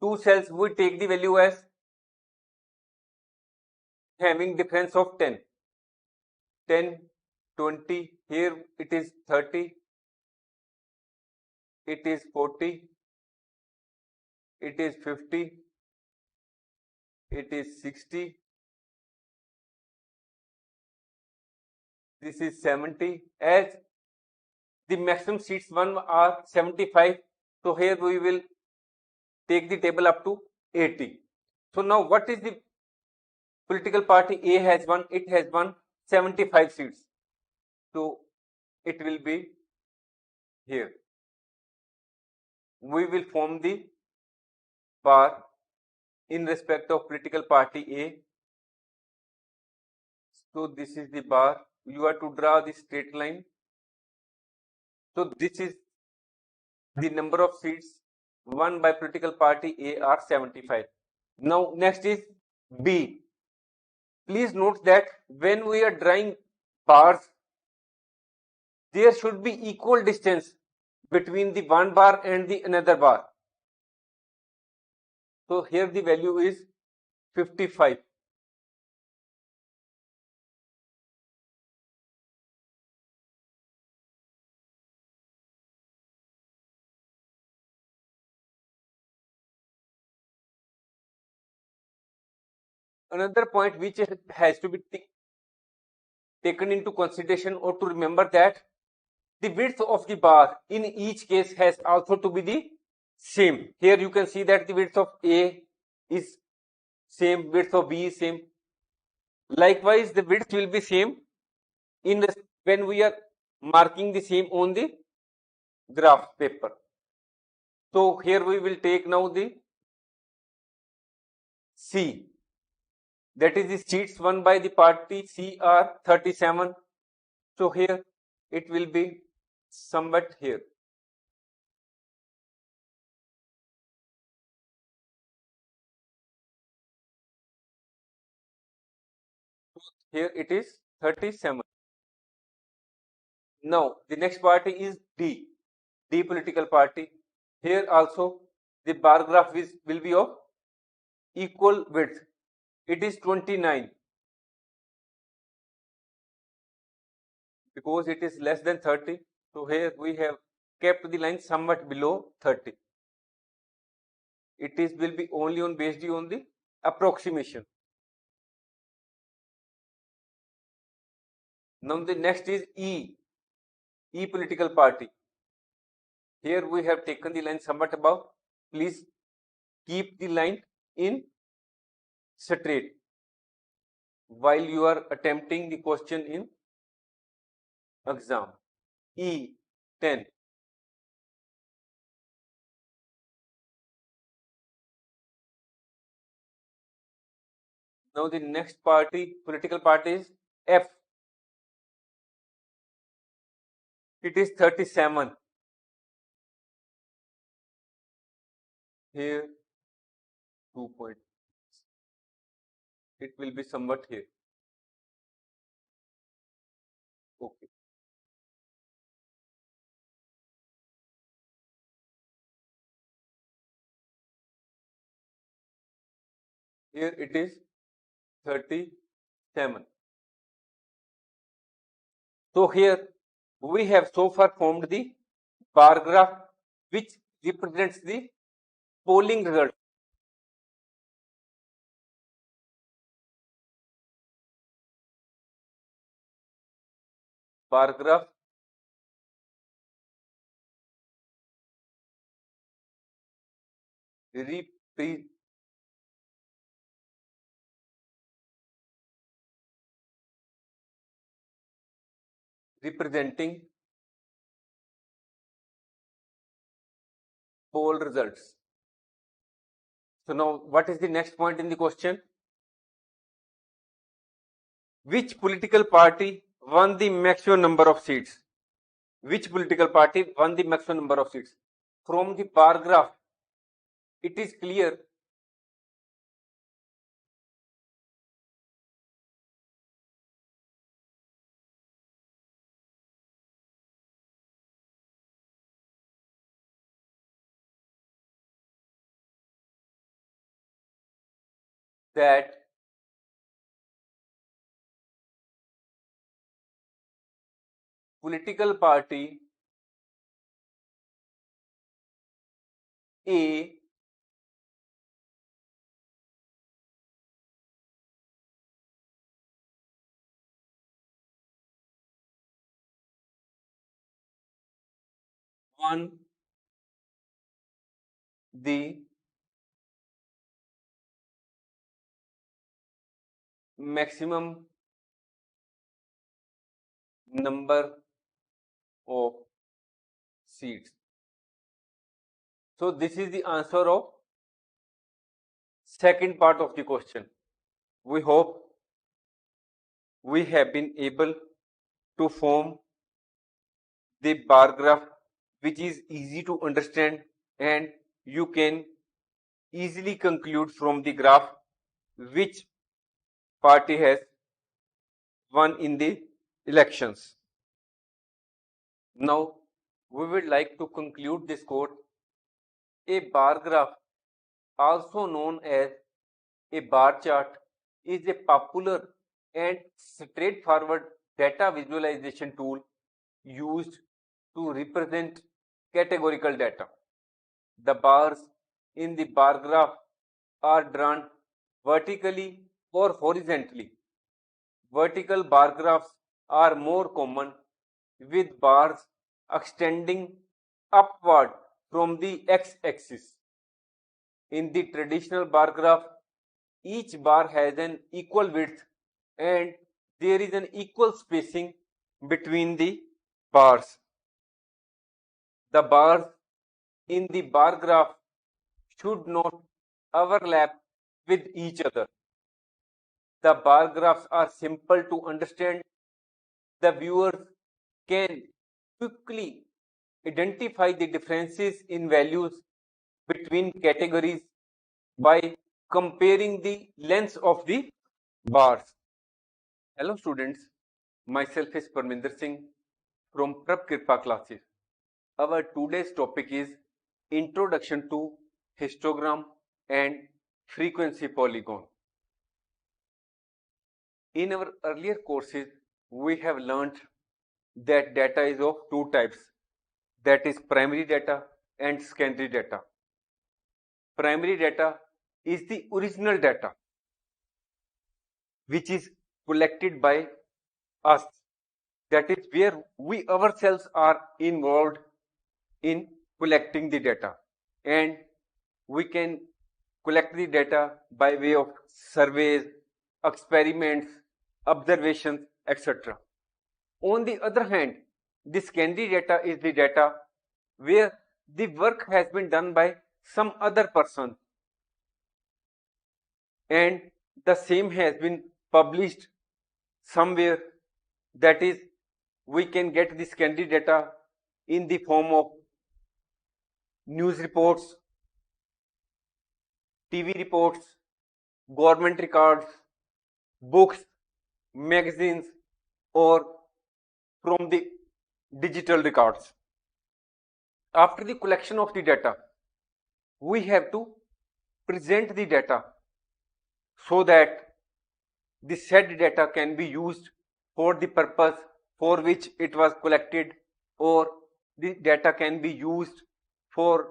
2 cells we take the value as having difference of 10. 10, 20, here it is 30, it is 40, it is 50, it is 60, this is 70. As the maximum seats 1 are 75, so here we will take the table up to 80. So now what is the political party A has won? It has won 75 seats. So it will be here. We will form the bar in respect of political party A. So this is the bar. You have to draw the straight line. So this is the number of seats won by political party A are 75. Now next is B. Please note that when we are drawing bars, there should be equal distance between the one bar and the another bar. So here the value is 55. Another point which has to be taken into consideration or to remember that the width of the bar in each case has also to be the same. Here you can see that the width of A is same, width of B is same. Likewise, the width will be same in the, when we are marking the same on the graph paper. So here we will take now the C. That is the seats won by the party C are 37. So here it will be somewhat here. Here it is 37. Now the next party is D. D political party. Here also the bar graph will be of equal width. It is 29. Because it is less than 30. So here we have kept the line somewhat below 30. It is will be only on based on the approximation. Now the next is E. E political party. Here we have taken the line somewhat above. Please keep the line in straight while you are attempting the question in exam. E 10. Now the next party, political party is F. It is 37. Here 2 points. It will be somewhat here. Okay. Here it is 37. So here we have so far formed the bar graph which represents the polling result. bar graph representing poll results. So now what is the next point in the question? Which political party won the maximum number of seats? Which political party won the maximum number of seats? From the bar graph, it is clear that political party A won the maximum number of seats. So this is the answer of second part of the question. We hope we have been able to form the bar graph which is easy to understand, and you can easily conclude from the graph which party has won in the elections. Now we would like to conclude this quote. A bar graph, also known as a bar chart, is a popular and straightforward data visualization tool used to represent categorical data. The bars in the bar graph are drawn vertically or horizontally. Vertical bar graphs are more common, with bars extending upward from the x-axis. In the traditional bar graph, each bar has an equal width and there is an equal spacing between the bars. The bars in the bar graph should not overlap with each other. The bar graphs are simple to understand. The viewers can quickly identify the differences in values between categories by comparing the lengths of the bars. Hello students, myself is Parminder Singh from Prab Kripa classes. Our today's topic is Introduction to Histogram and Frequency Polygon. In our earlier courses, we have learnt that data is of two types, that is primary data and secondary data. Primary data is the original data which is collected by us, that is where we ourselves are involved in collecting the data, and we can collect the data by way of surveys, experiments, observations, etc. On the other hand, the secondary data is the data where the work has been done by some other person and the same has been published somewhere. That is, we can get the secondary data in the form of news reports, TV reports, government records, books, magazines, or from the digital records. After the collection of the data, we have to present the data so that the said data can be used for the purpose for which it was collected, or the data can be used for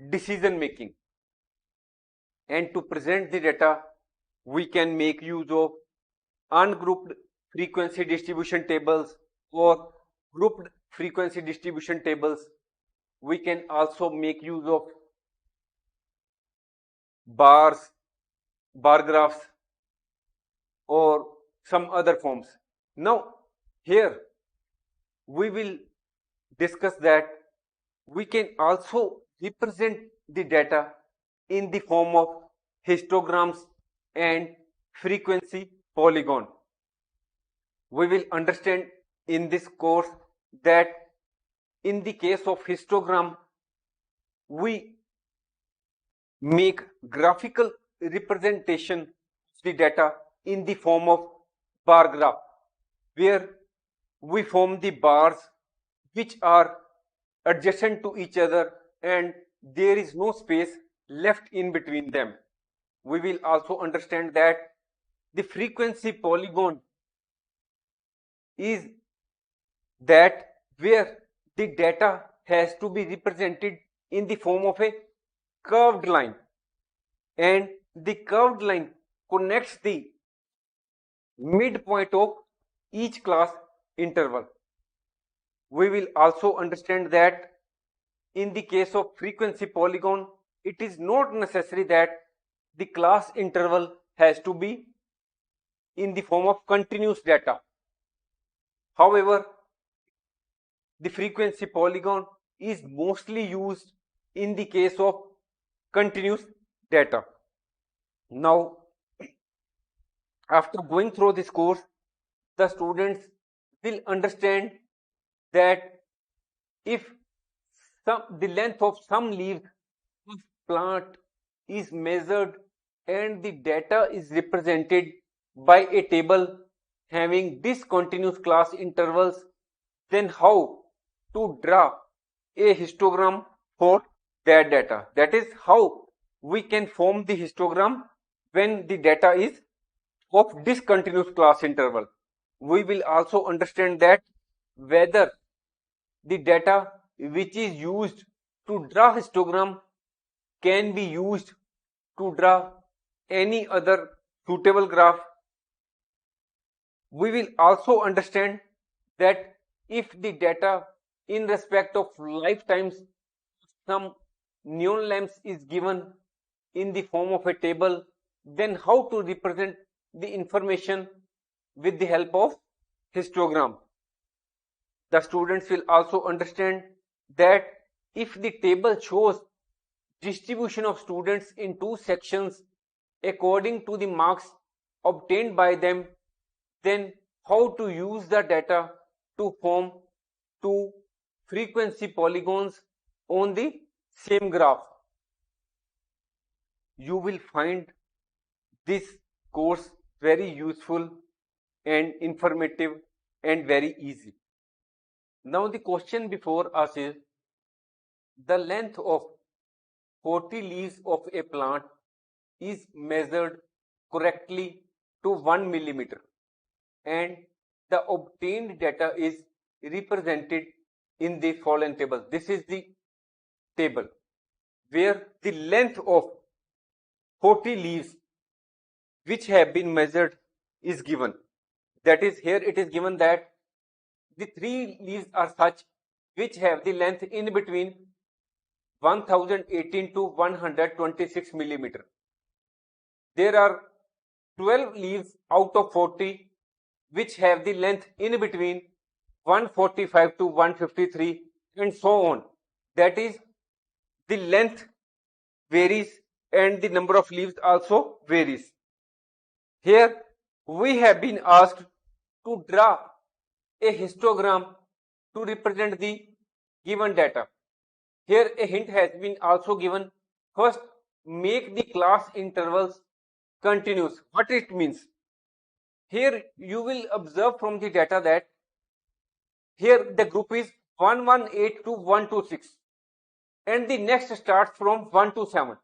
decision making. And to present the data, we can make use of ungrouped frequency distribution tables or grouped frequency distribution tables. We can also make use of bars, bar graphs, or some other forms. Now, here we will discuss that we can also represent the data in the form of histograms and frequency polygon. We will understand in this course that in the case of histogram, we make graphical representation of the data in the form of bar graph, where we form the bars which are adjacent to each other and there is no space left in between them. We will also understand that the frequency polygon is that where the data has to be represented in the form of a curved line, and the curved line connects the midpoint of each class interval. We will also understand that in the case of frequency polygon, it is not necessary that the class interval has to be in the form of continuous data. However, the frequency polygon is mostly used in the case of continuous data. Now, after going through this course, the students will understand that if the length of some leaves of plant is measured and the data is represented by a table having discontinuous class intervals, then how to draw a histogram for that data? That is how we can form the histogram when the data is of discontinuous class interval. We will also understand that whether the data which is used to draw histogram can be used to draw any other suitable graph. We will also understand that if the data in respect of lifetimes some neon lamps is given in the form of a table, then how to represent the information with the help of histogram. The students will also understand that if the table shows distribution of students in two sections according to the marks obtained by them, then how to use the data to form two frequency polygons on the same graph. You will find this course very useful and informative and very easy. Now the question before us is, the length of 40 leaves of a plant is measured correctly to 1 millimeter and the obtained data is represented in the following table. This is the table where the length of 40 leaves which have been measured is given. That is, here it is given that the 3 leaves are such which have the length in between 1018 to 126 millimeter. There are 12 leaves out of 40 which have the length in between 145 to 153 and so on. That is, the length varies and the number of leaves also varies. Here we have been asked to draw a histogram to represent the given data. Here a hint has been also given. First, make the class intervals continuous. What it means? Here you will observe from the data that here the group is 118 to 126 and the next starts from 1 to 7.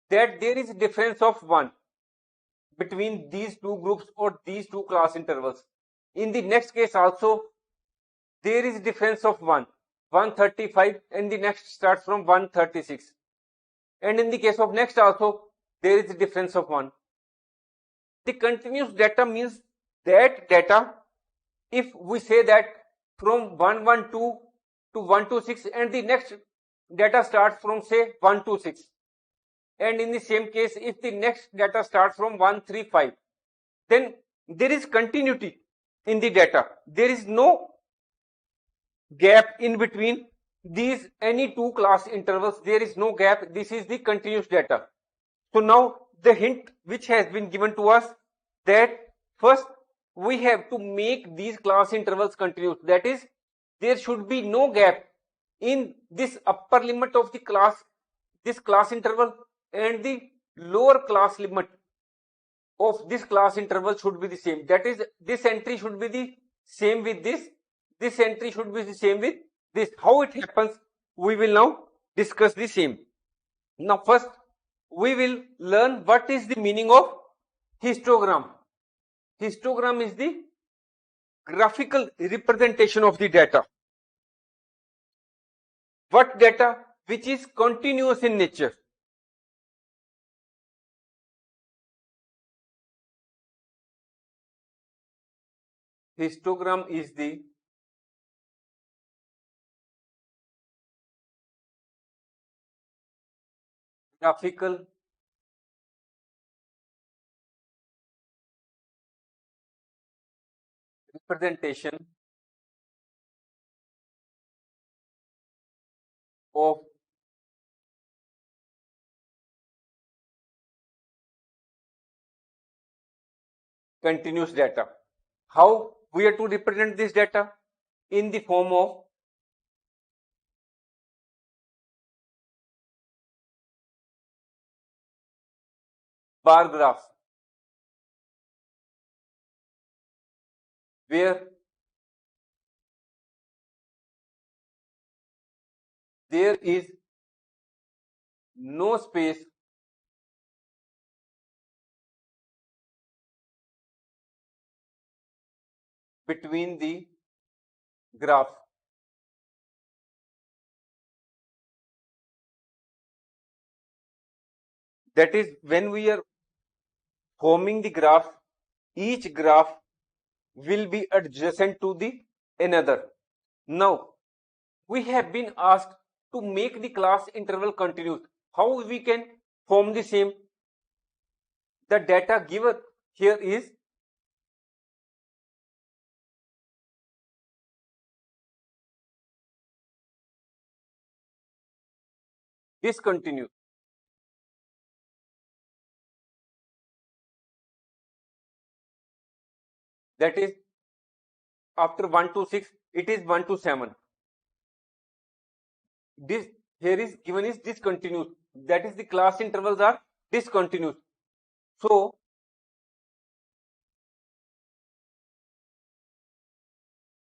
That there is a difference of 1 between these two groups or these two class intervals. In the next case also there is a difference of 135 and the next starts from 136. And in the case of next also there is a difference of 1. The continuous data means that data, if we say that from 112 to 126 and the next data starts from say 126, and in the same case if the next data starts from 135, then there is continuity in the data. There is no gap in between these any two class intervals. There is no gap. This is the continuous data. So now the hint which has been given to us, that first we have to make these class intervals continuous. That is, there should be no gap in this upper limit of the class, this class interval, and the lower class limit of this class interval should be the same. That is, this entry should be the same with this entry should be the same with this. How it happens, we will now discuss the same. Now first we will learn what is the meaning of histogram. Histogram is the graphical representation of the data. What data? Which is continuous in nature. Histogram is the graphical representation of continuous data. How we are to represent this data? In the form of bar graph, where there is no space between the graph. That is, when we are forming the graph, each graph will be adjacent to the another. Now we have been asked to make the class interval continuous. How we can form the same? The data given here is discontinuous. That is, after 1 to 6 it is 1 to 7. This here is given is discontinuous. That is, the class intervals are discontinuous. So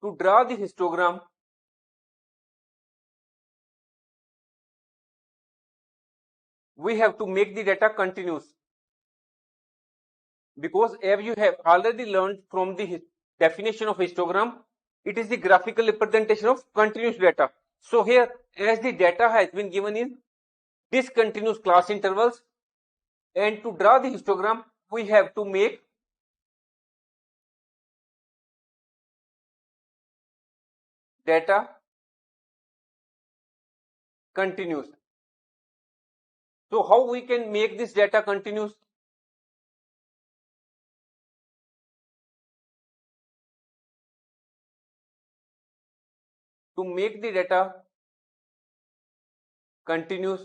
to draw the histogram, we have to make the data continuous, because as you have already learned from the definition of histogram, it is the graphical representation of continuous data. So here, as the data has been given in discontinuous class intervals, and to draw the histogram, we have to make data continuous. So how we can make this data continuous? To make the data continuous,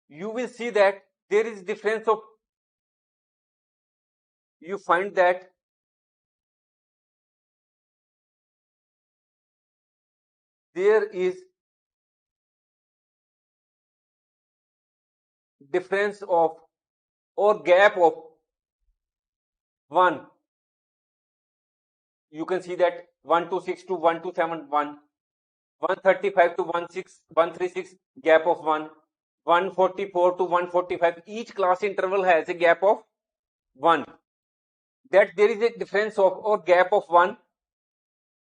you will see that there is difference of, you find that there is difference of or gap of 1. You can see that 126 to 127, 1. 135 to 136, gap of 1. 144 to 145, each class interval has a gap of 1. That there is a difference of or gap of 1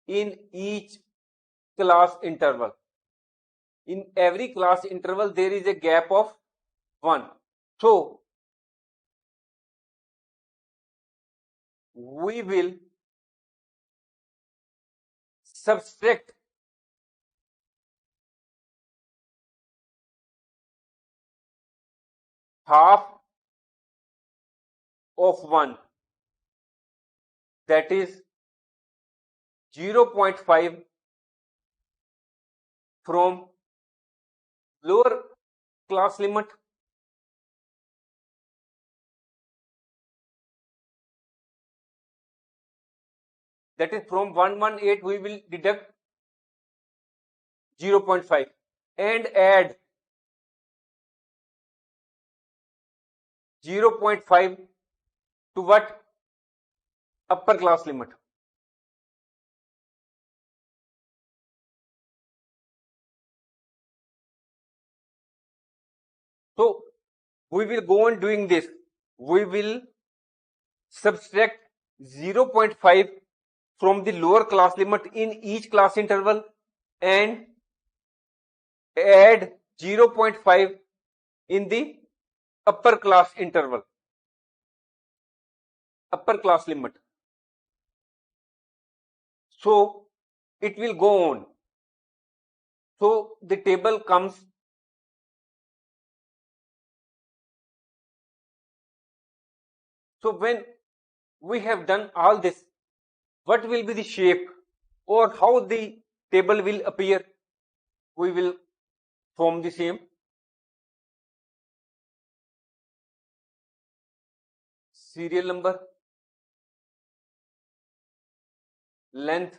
in each class interval. In every class interval there is a gap of 1. So we will subtract half of 1, that is 0.5 from lower class limit that is from 118 we will deduct 0.5 and add 0.5 to what? Upper class limit. So we will go on doing this. We will subtract 0.5 from the lower class limit in each class interval and add 0.5 in the upper class interval, upper class limit. So it will go on. So the table comes so when we have done all this, what will be the shape or how the table will appear? We will form the same. Serial number, length,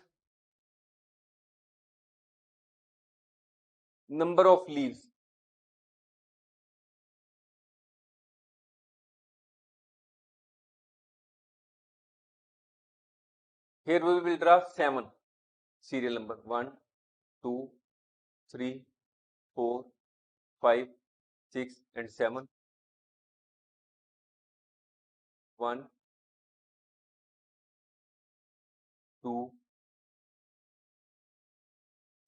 number of leaves. Here we will draw 7 serial number 1, 2, 3, 4, 5, 6 and 7. 1, 2,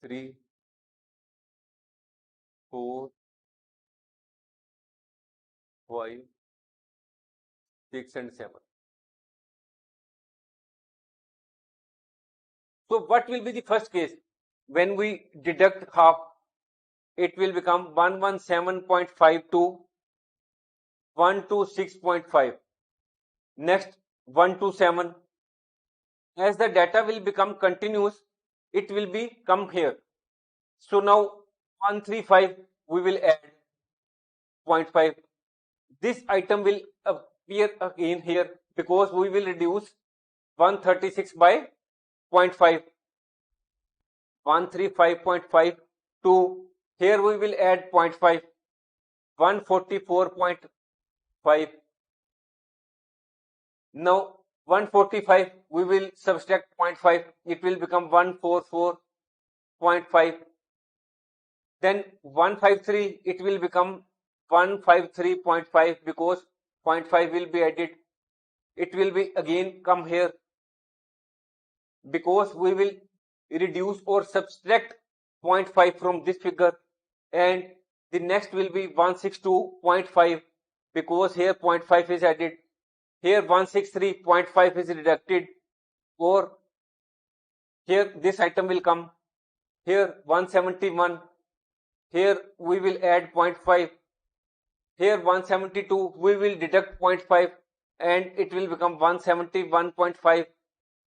3, 4, 5, 6 and 7. So what will be the first case? When we deduct half, it will become 117.5 to 126.5. Next 127. As the data will become continuous, it will be come here. So now 135 we will add 0.5. This item will appear again here because we will reduce 136 by 0.5. 135.5 to here we will add 0.5. 144.5. Now 145 we will subtract 0.5. It will become 144.5. Then 153 it will become 153.5 because 0.5 will be added. It will be again come here because we will reduce or subtract 0.5 from this figure, and the next will be 162.5 because here 0.5 is added. Here 163.5 is deducted, or here this item will come. Here 171. Here we will add 0.5. Here 172 we will deduct 0.5 and it will become 171.5.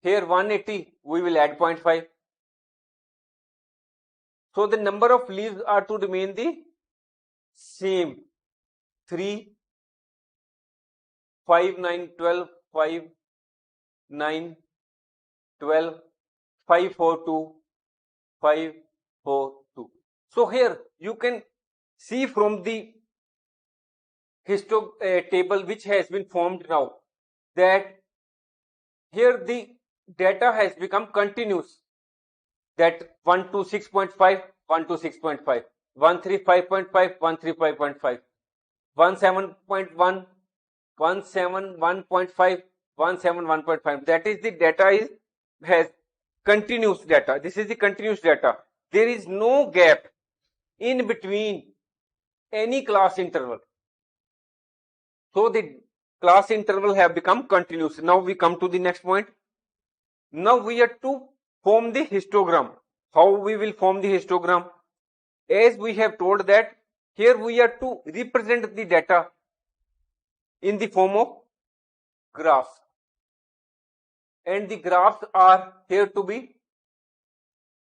Here 180 we will add 0.5. So the number of leaves are to remain the same. 3, 5, 9, 12, 5, 9, 12, 5, 4, 2, 5, 4, 2. So here you can see from the table which has been formed now that here the data has become continuous, that 126.5, 126.5, 135.5, 135.5, 17.1, 171.5, 171.5. That is the data has continuous data. This is the continuous data. There is no gap in between any class interval. So the class interval have become continuous. Now we come to the next point. Now we are to form the histogram. How we will form the histogram? As we have told that here we are to represent the data in the form of graphs, and the graphs are here to be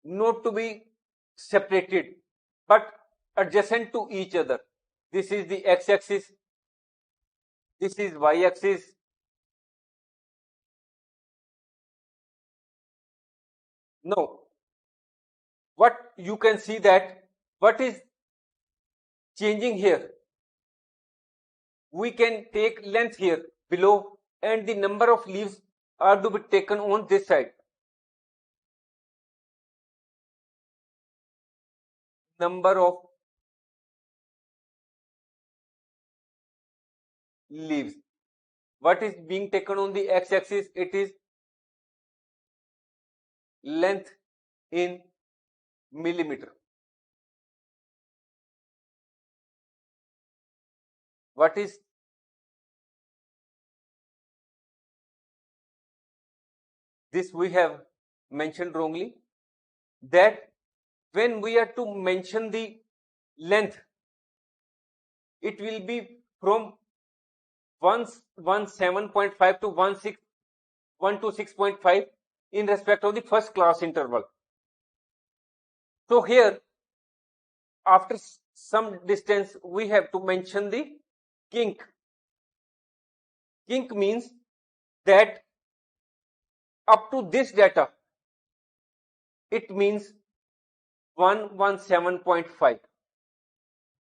not to be separated but adjacent to each other. This is the x-axis, this is y-axis. Now what you can see that what is changing here, we can take length here below and the number of leaves are to be taken on this side. Number of leaves, what is being taken on the x-axis? It is length in millimeter. What is this? We have mentioned wrongly that when we are to mention the length, it will be from 117.5 to 126.5 in respect of the first class interval. So here after some distance we have to mention the kink. Kink means that up to this data it means 117.5.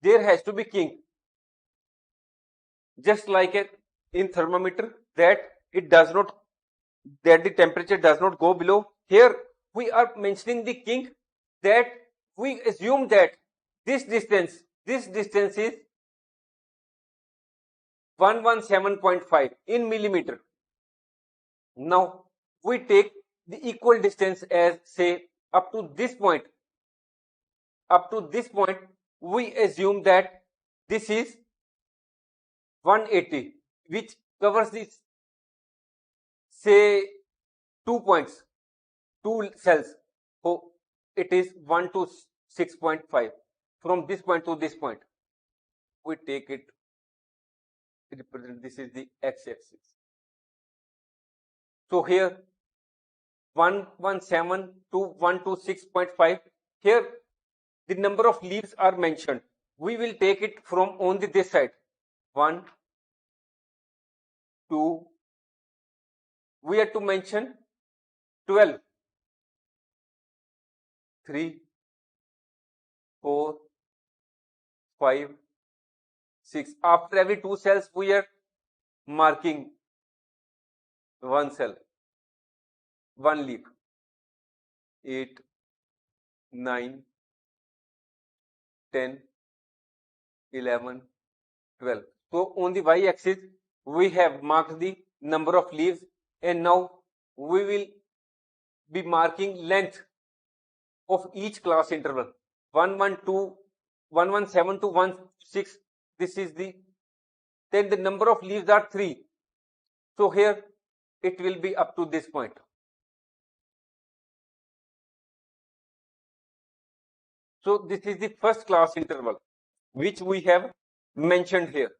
There has to be kink, just like in thermometer that it does not, that the temperature does not go below. Here we are mentioning the kink that we assume that this distance is 117.5 in millimeter. Now we take the equal distance as, say, up to this point. Up to this point we assume that this is 180, which covers this, say, 2 points, 2 cells. So it is 1 to 6.5. From this point to this point we take it, represent, this is the x-axis. So here 117 to 126.5, here the number of leaves are mentioned. We will take it from only this side, 1, 2, we have to mention 12, 3, 4, 5, 6. After every 2 cells we are marking 1 cell, 1 leaf. 8, 9, 10, 11, 12. So on the y-axis we have marked the number of leaves, and now we will be marking length of each class interval. 117 to 16, this is the, then the number of leaves are 3. So here it will be up to this point. So this is the first class interval which we have mentioned here.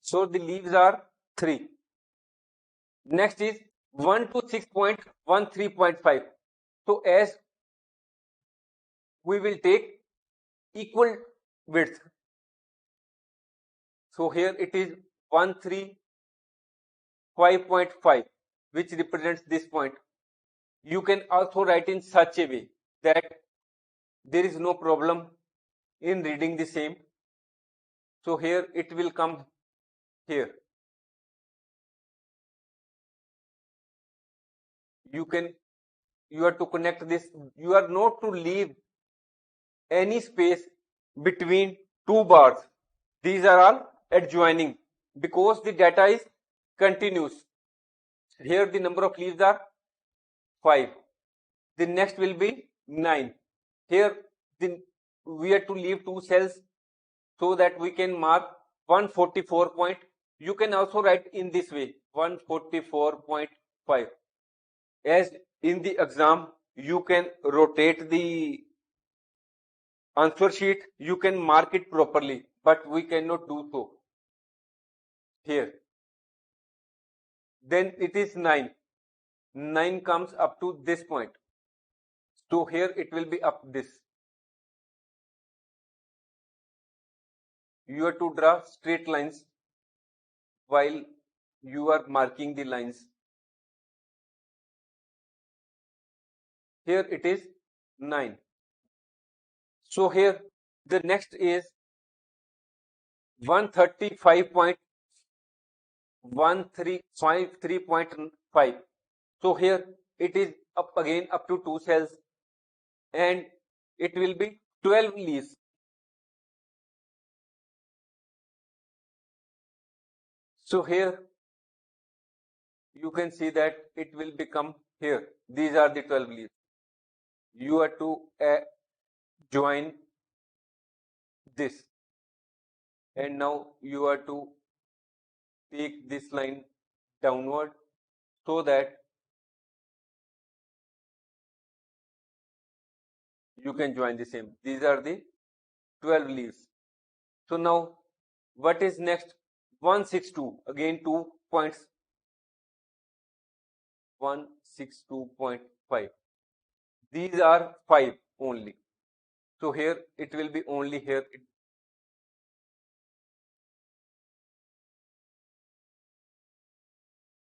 So the leaves are 3. Next is 1 to 6.13.5. So as we will take equal width. So here it is 135.5, which represents this point. You can also write in such a way that there is no problem in reading the same. So here it will come here. You are to connect this. You are not to leave any space between 2 bars. These are all adjoining because the data is continuous. Here the number of leaves are 5. The next will be 9. Here we have to leave 2 cells so that we can mark 144.5. You can also write in this way 144.5. As in the exam, you can rotate the answer sheet, you can mark it properly, but we cannot do so here. Then it is 9. 9 comes up to this point. So here it will be up this. You have to draw straight lines while you are marking the lines. Here it is 9. So here the next is 135.135.5. So here it is up again up to 2 cells and it will be 12 leaves. So here you can see that it will become here. These are the 12 leaves. You have to join this. And now you have to take this line downward so that you can join the same. These are the 12 leaves. So now what is next? 162. Again 2 points. 162.5. These are 5 only. So here it will be only here.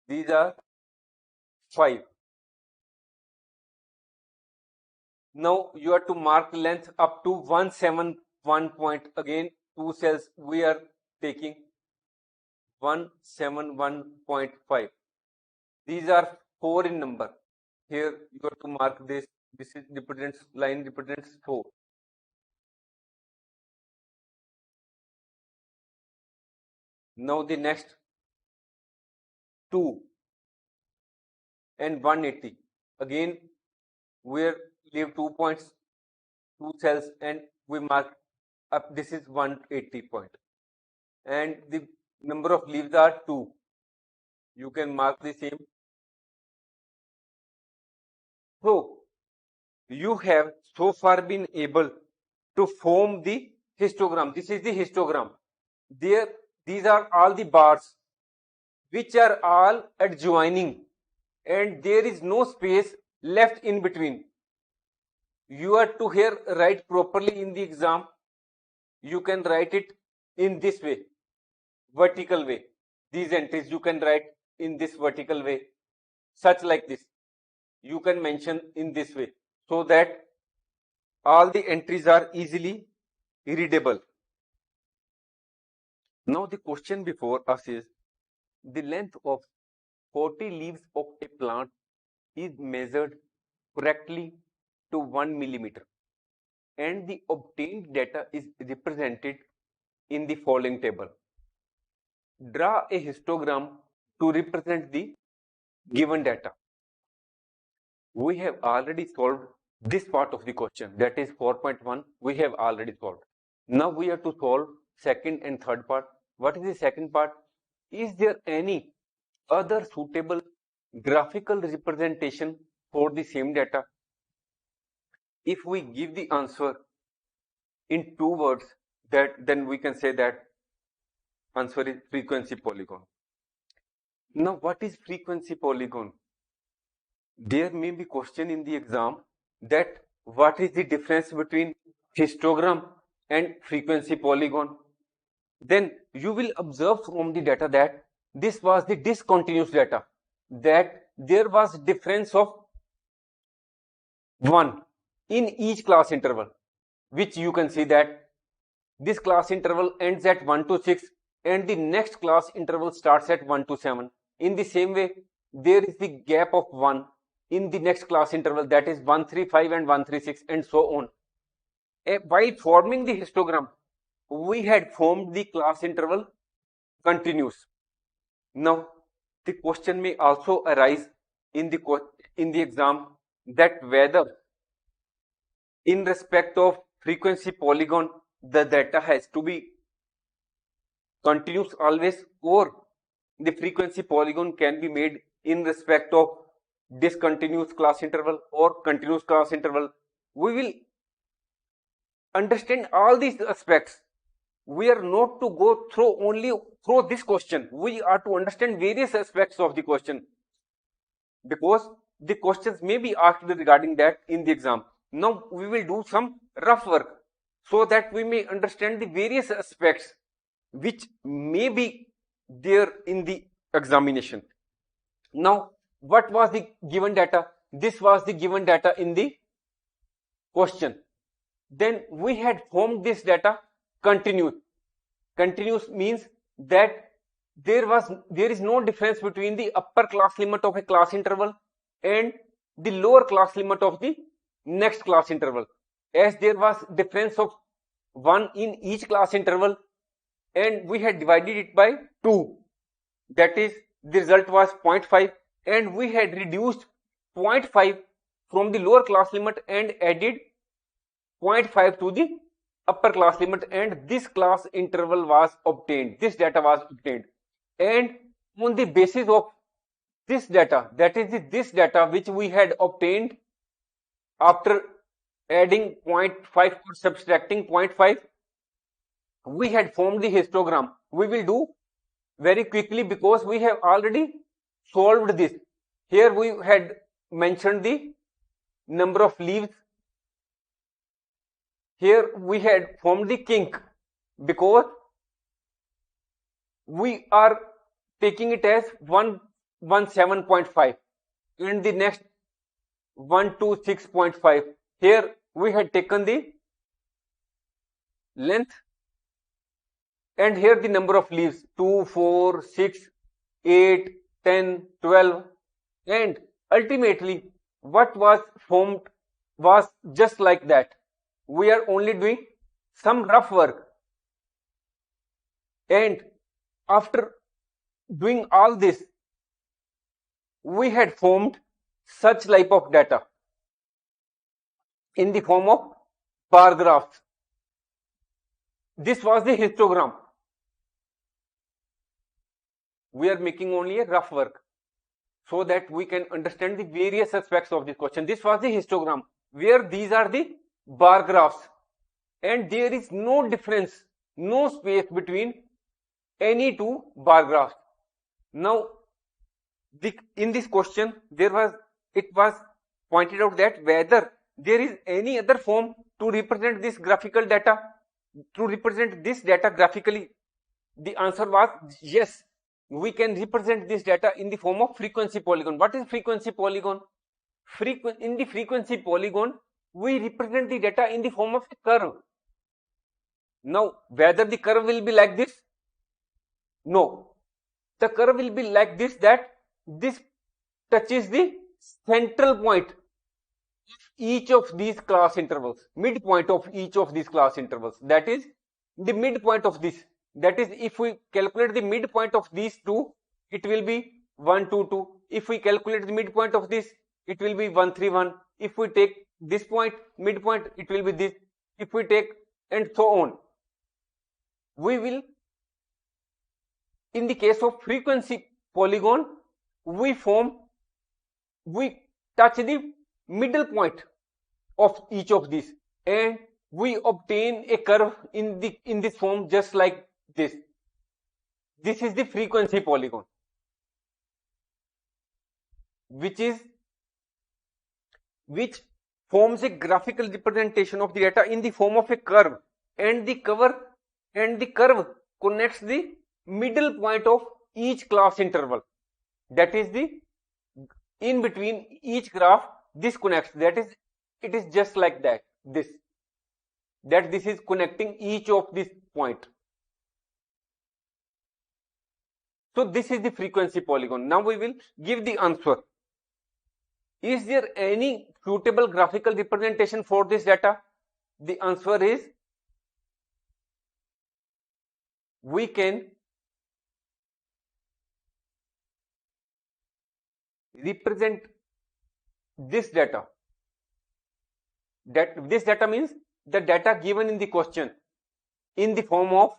These are 5. Now you have to mark length up to 171 point. Again 2 cells we are taking 171.5. These are 4 in number. Here you have to mark this. This is represents line represents 4. Now the next 2 and 180. Again we leave 2 points, 2 cells, and we mark up. This is 180 point, and the number of leaves are 2. You can mark the same. So you have so far been able to form the histogram. This is the histogram. There, these are all the bars which are all adjoining, and there is no space left in between. You are to here write properly in the exam. You can write it in this way, vertical way. These entries you can write in this vertical way, such like this. You can mention in this way so that all the entries are easily readable. Now the question before us is the length of 40 leaves of a plant is measured correctly to 1 millimeter and the obtained data is represented in the following table. Draw a histogram to represent the given data. We have already solved this part of the question, that is 4.1. We have already solved. Now we have to solve second and third part. What is the second part? Is there any other suitable graphical representation for the same data? If we give the answer in 2 words, then we can say that answer is frequency polygon. Now what is frequency polygon? There may be question in the exam that what is the difference between histogram and frequency polygon. Then you will observe from the data that this was the discontinuous data, that there was difference of 1 in each class interval, which you can see that this class interval ends at 1 to 6 and the next class interval starts at 1 to 7. In the same way, there is the gap of 1 in the next class interval, that is 135 and 136 and so on. While forming the histogram, we had formed the class interval continuous. Now the question may also arise in the exam that whether in respect of frequency polygon the data has to be continuous always, or the frequency polygon can be made in respect of discontinuous class interval or continuous class interval. We will understand all these aspects. We are not to go through only through this question. We are to understand various aspects of the question, because the questions may be asked regarding that in the exam. Now we will do some rough work so that we may understand the various aspects which may be there in the examination. Now, what was the given data? This was the given data in the question. Then we had formed this data continuous. Continuous means that there is no difference between the upper class limit of a class interval and the lower class limit of the next class interval, as there was difference of 1 in each class interval and we had divided it by 2, that is the result was 0.5, and we had reduced 0.5 from the lower class limit and added 0.5 to the upper class limit, and this class interval was obtained, this data was obtained. And on the basis of this data, that is this data which we had obtained after adding 0.5 or subtracting 0.5, we had formed the histogram. We will do very quickly because we have already solved this. Here we had mentioned the number of leaves. Here we had formed the kink because we are taking it as 117.5 and the next 126.5. Here we had taken the length and here the number of leaves 2, 4, 6, 8, 10, 12, and ultimately what was formed was just like that. We are only doing some rough work, and after doing all this we had formed such type of data in the form of bar graphs. This was the histogram. We are making only a rough work so that we can understand the various aspects of this question. This was the histogram where these are the bar graphs and there is no difference, no space between any two bar graphs. Now in this question it was pointed out that whether there is any other form to represent this graphical data, to represent this data graphically. The answer was yes, we can represent this data in the form of frequency polygon. What is frequency polygon? In the frequency polygon we represent the data in the form of a curve. Now whether the curve will be like this? No, the curve will be like this, that this touches the central point of each of these class intervals, midpoint of each of these class intervals, that is the midpoint of this. That is, if we calculate the midpoint of these two, it will be 122. If we calculate the midpoint of this, it will be 131. If we take this point, midpoint, it will be this. If we take, and so on. We will, in the case of frequency polygon, we touch the middle point of each of these and we obtain a curve in this form just like this. This is the frequency polygon, which forms a graphical representation of the data in the form of a curve, and the curve connects the middle point of each class interval. That is the in between each graph, this connects. That is, it is just like that. This is connecting each of this point. So this is the frequency polygon. Now we will give the answer. Is there any suitable graphical representation for this data? The answer is we can represent this data. This data means the data given in the question in the form of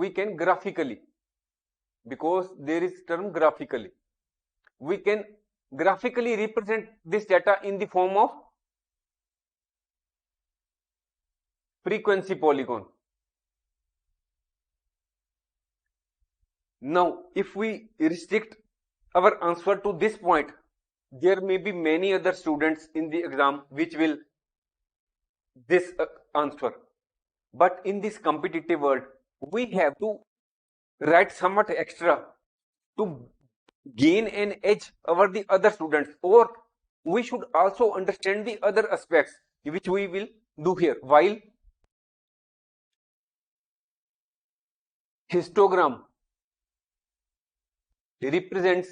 we can graphically, because there is term graphically, we can graphically represent this data in the form of frequency polygon. Now, if we restrict our answer to this point, there may be many other students in the exam which will this answer. But in this competitive world, we have to write somewhat extra to gain an edge over the other students, or we should also understand the other aspects which we will do here. While histogram represents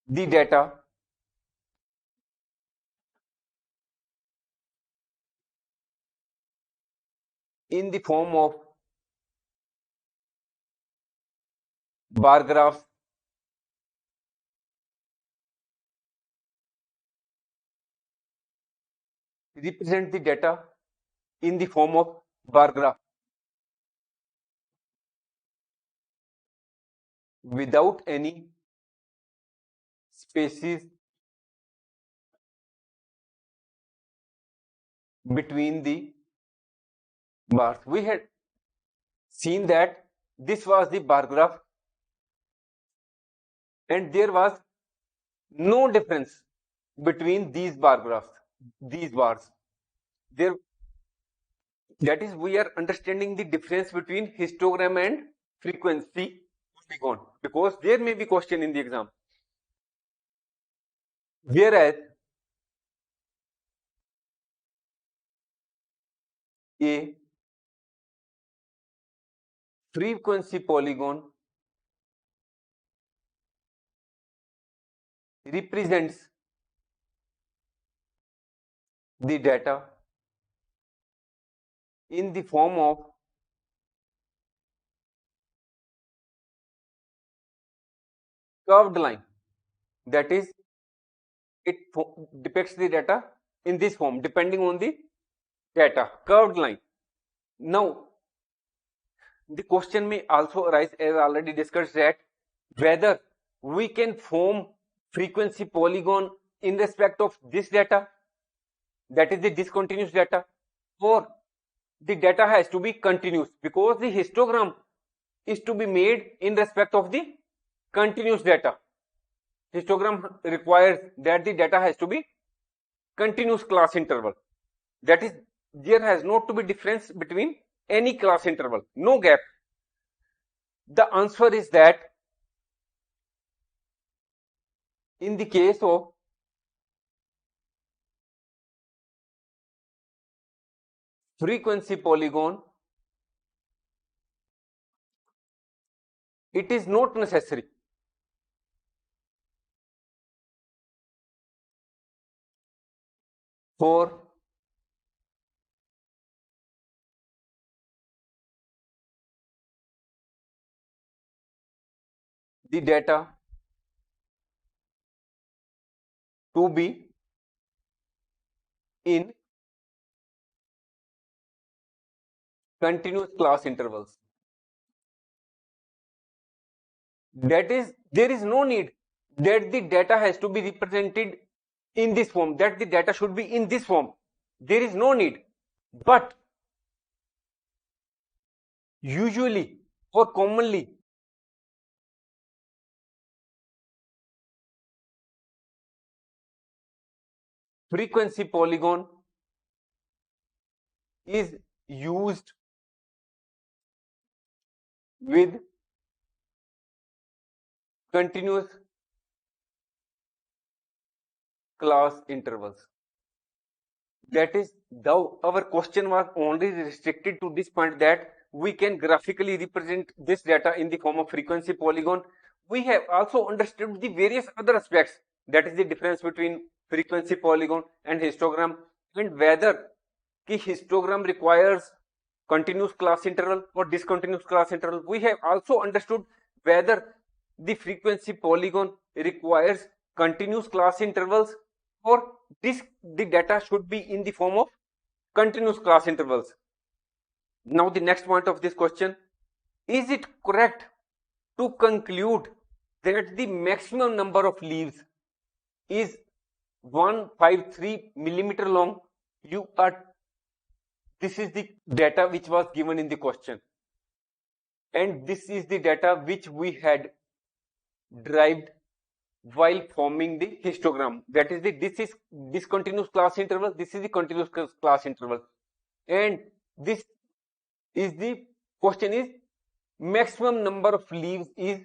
the data in the form of bar graphs, represent the data in the form of bar graph without any spaces between the bars. We had seen that this was the bar graph and there was no difference between these bar graphs, these bars. There, that is, we are understanding the difference between histogram and frequency polygon, because there may be question in the exam. Whereas a frequency polygon represents the data in the form of curved line. That is, it depicts the data in this form depending on the data, curved line. Now, the question may also arise, as already discussed, that whether we can form frequency polygon in respect of this data, that is the discontinuous data, or the data has to be continuous, because the histogram is to be made in respect of the continuous data. Histogram requires that the data has to be continuous class interval. That is, there has not to be difference between any class interval, no gap. The answer is that in the case of frequency polygon, it is not necessary for the data to be in continuous class intervals. That is, there is no need that the data has to be represented in this form, that the data should be in this form. There is no need. But usually or commonly, frequency polygon is used with continuous class intervals. That is, though our question was only restricted to this point that we can graphically represent this data in the form of frequency polygon, we have also understood the various other aspects, that is the difference between frequency polygon and histogram, and whether the histogram requires continuous class interval or discontinuous class interval. We have also understood whether the frequency polygon requires continuous class intervals or the data should be in the form of continuous class intervals. Now the next point of this question, is it correct to conclude that the maximum number of leaves is 153 millimeter long? This is the data which was given in the question, and this is the data which we had derived while forming the histogram. That is this is discontinuous class interval, this is the continuous class interval, and this is the question is maximum number of leaves is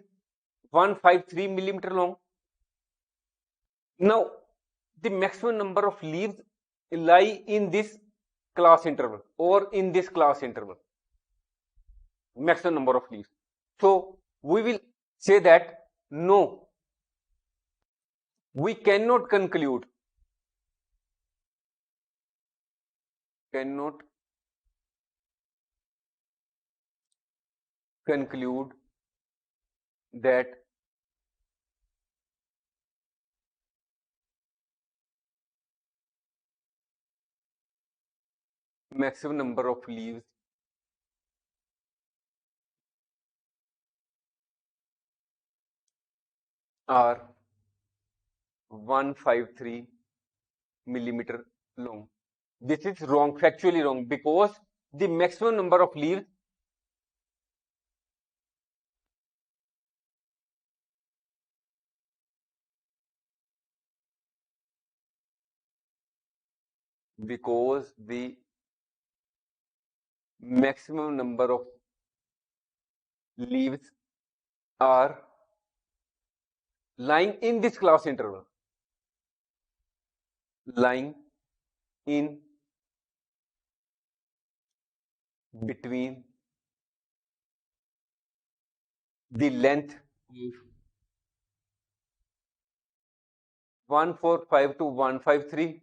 153 millimeter long. Now the maximum number of leaves lie in this class interval or in this class interval, maximum number of leaves. So we will say that no, we cannot conclude that maximum number of leaves are 153 millimeter long. This is wrong, factually wrong, because the maximum number of leaves because the maximum number of leaves are lying in this class interval, lying in between the length of 145 to 153,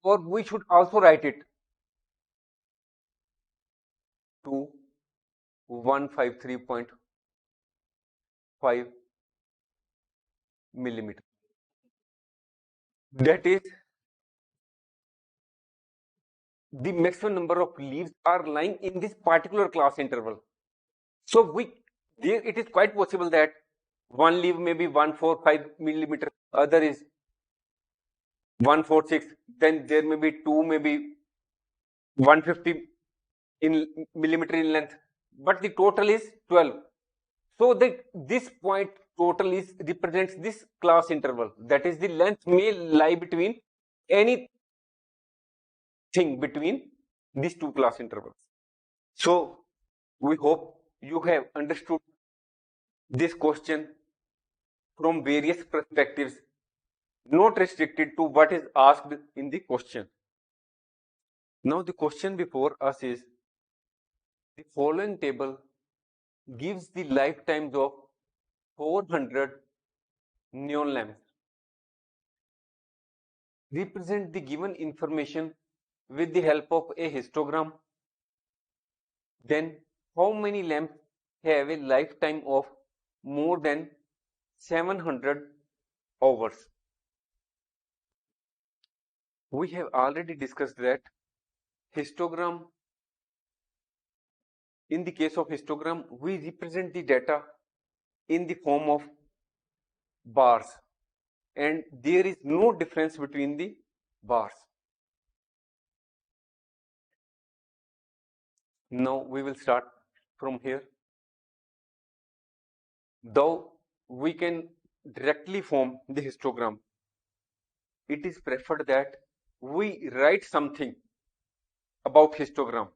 or we should also write it to 153.5 millimeter. That is, the maximum number of leaves are lying in this particular class interval. So it is quite possible that one leaf may be 145 millimeter, other is 146, then there may be two, maybe 150 in millimeter in length, but the total is 12. So this point total is represents this class interval. That is, the length may lie between anything between these two class intervals. So we hope you have understood this question from various perspectives, not restricted to what is asked in the question. Now the question before us is, the following table gives the lifetimes of 400 neon lamps. Represent the given information with the help of a histogram. Then how many lamps have a lifetime of more than 700 hours? We have already discussed that histogram, in the case of histogram, we represent the data in the form of bars, and there is no difference between the bars. Now we will start from here. Though we can directly form the histogram, it is preferred that we write something about histogram,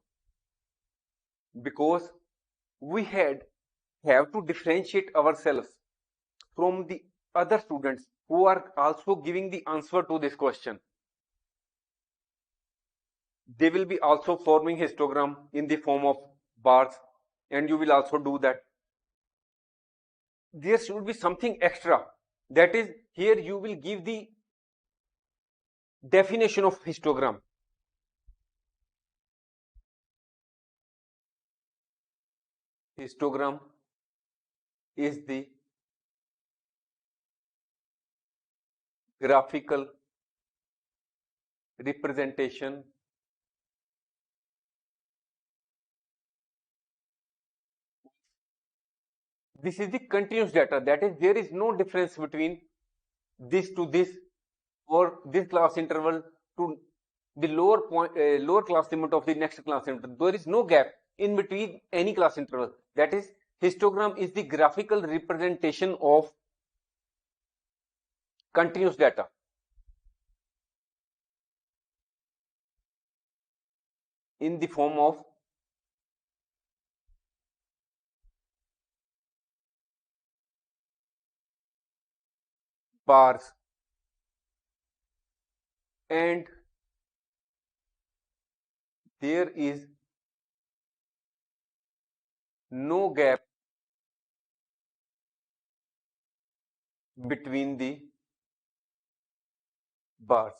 because we have to differentiate ourselves from the other students who are also giving the answer to this question. They will be also forming histogram in the form of bars, and you will also do that. There should be something extra, that is, here you will give the definition of histogram. Histogram is the graphical representation this is the continuous data. That is, there is no difference between this to this, or this class interval to the lower class limit of the next class interval. There is no gap in between any class interval. That is, histogram is the graphical representation of continuous data. In the form of bars, and there is no gap between the bars.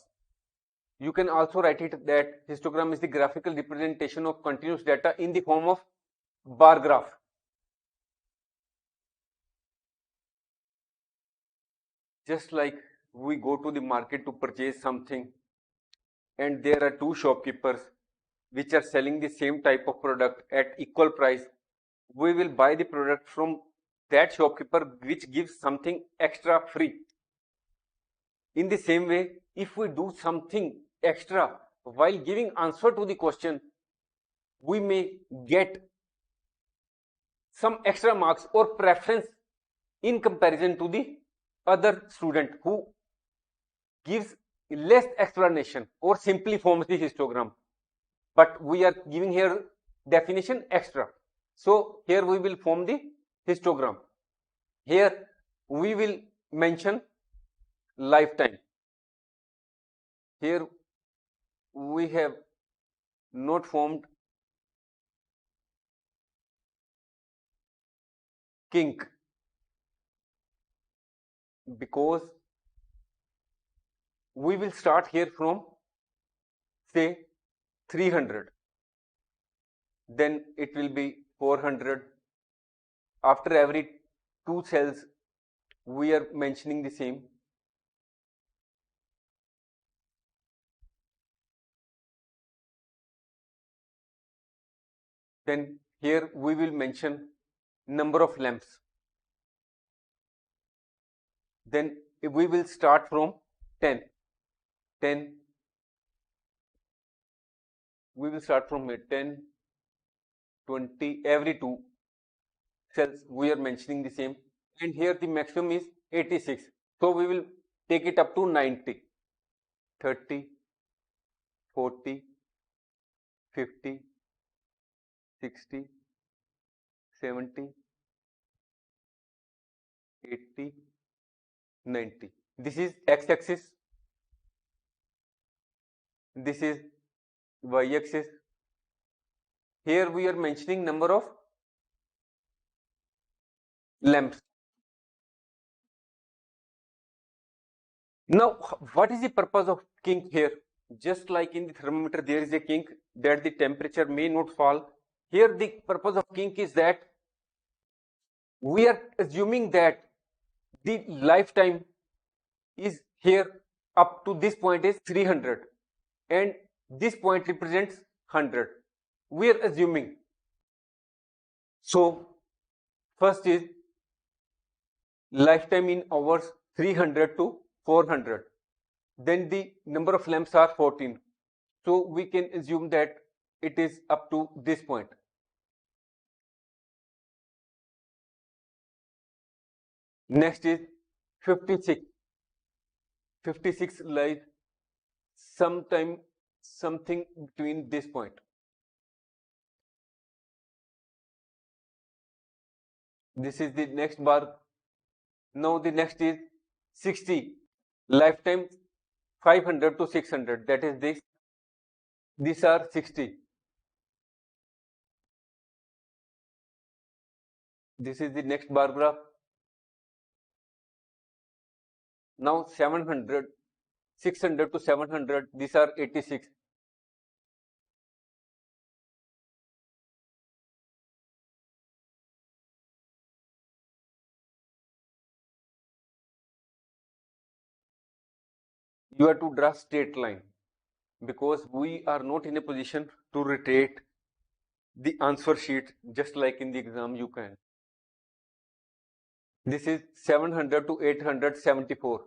You can also write it that histogram is the graphical representation of continuous data in the form of bar graph. Just like we go to the market to purchase something, and there are two shopkeepers which are selling the same type of product at equal price, we will buy the product from that shopkeeper which gives something extra free. In the same way, if we do something extra while giving answer to the question, we may get some extra marks or preference in comparison to the other student who gives less explanation or simply forms the histogram. But we are giving here definition extra. So here we will form the histogram. Here we will mention lifetime. Here we have not formed kink because we will start here from, say, 300, then it will be 400. After every 2 cells we are mentioning the same. Then here we will mention number of lamps. Then we will start from 10. We will start from 10, 20, every 2 cells we are mentioning the same. And here the maximum is 86. So we will take it up to 90, 30, 40, 50, 60, 70, 80, 90. This is x-axis. This is y-axis. Here we are mentioning number of lamps. Now, what is the purpose of kink here? Just like in the thermometer, there is a kink that the temperature may not fall. Here, the purpose of kink is that we are assuming that the lifetime is here up to this point is 300, and this point represents 100. We are assuming. So, first is lifetime in hours 300 to 400. Then the number of lamps are 14. So we can assume that it is up to this point. Next is 56. 56 lies something between this point. This is the next bar. Now the next is 60. Lifetime 500 to 600. That is this. These are 60. This is the next bar graph. Now 700, 600 to 700. These are 86. You have to draw straight line because we are not in a position to rotate the answer sheet just like in the exam you can. This is 700 to 874.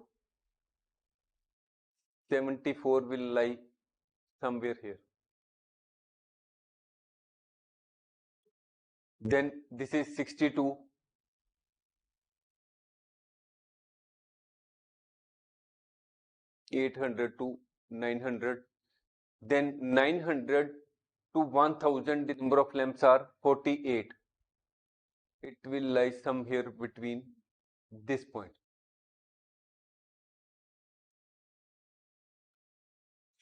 74 will lie somewhere here. Then this is 62. $800 to 900. Then 900 to 1000, the number of lamps are 48. It will lie somewhere between this point.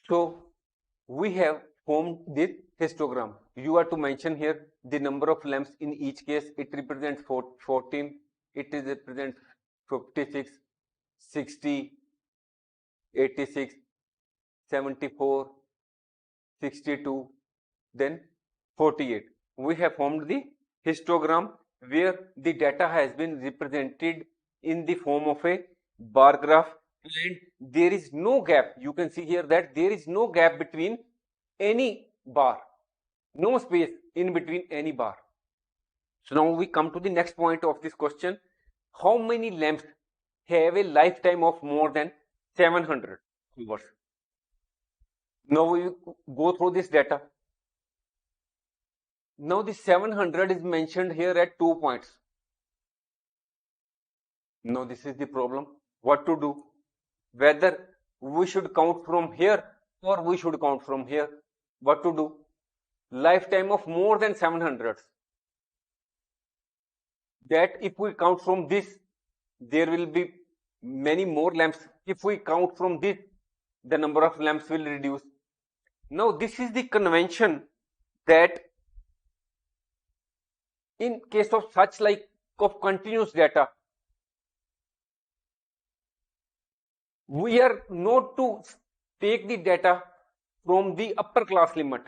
So we have formed this histogram. You are to mention here the number of lamps in each case. It represents 14. It represents 56, 60, 86, 74, 62, then 48. We have formed the histogram where the data has been represented in the form of a bar graph, and there is no gap. You can see here that there is no gap between any bar, no space in between any bar. So now we come to the next point of this question. How many lamps have a lifetime of more than 700 hours? Now we go through this data. Now the 700 is mentioned here at 2 points. Now this is the problem. What to do? Whether we should count from here or we should count from here. What to do? Lifetime of more than 700. That if we count from this, there will be many more lamps. If we count from this, the number of lamps will reduce. Now this is the convention that in case of such like of continuous data, we are not to take the data from the upper class limit,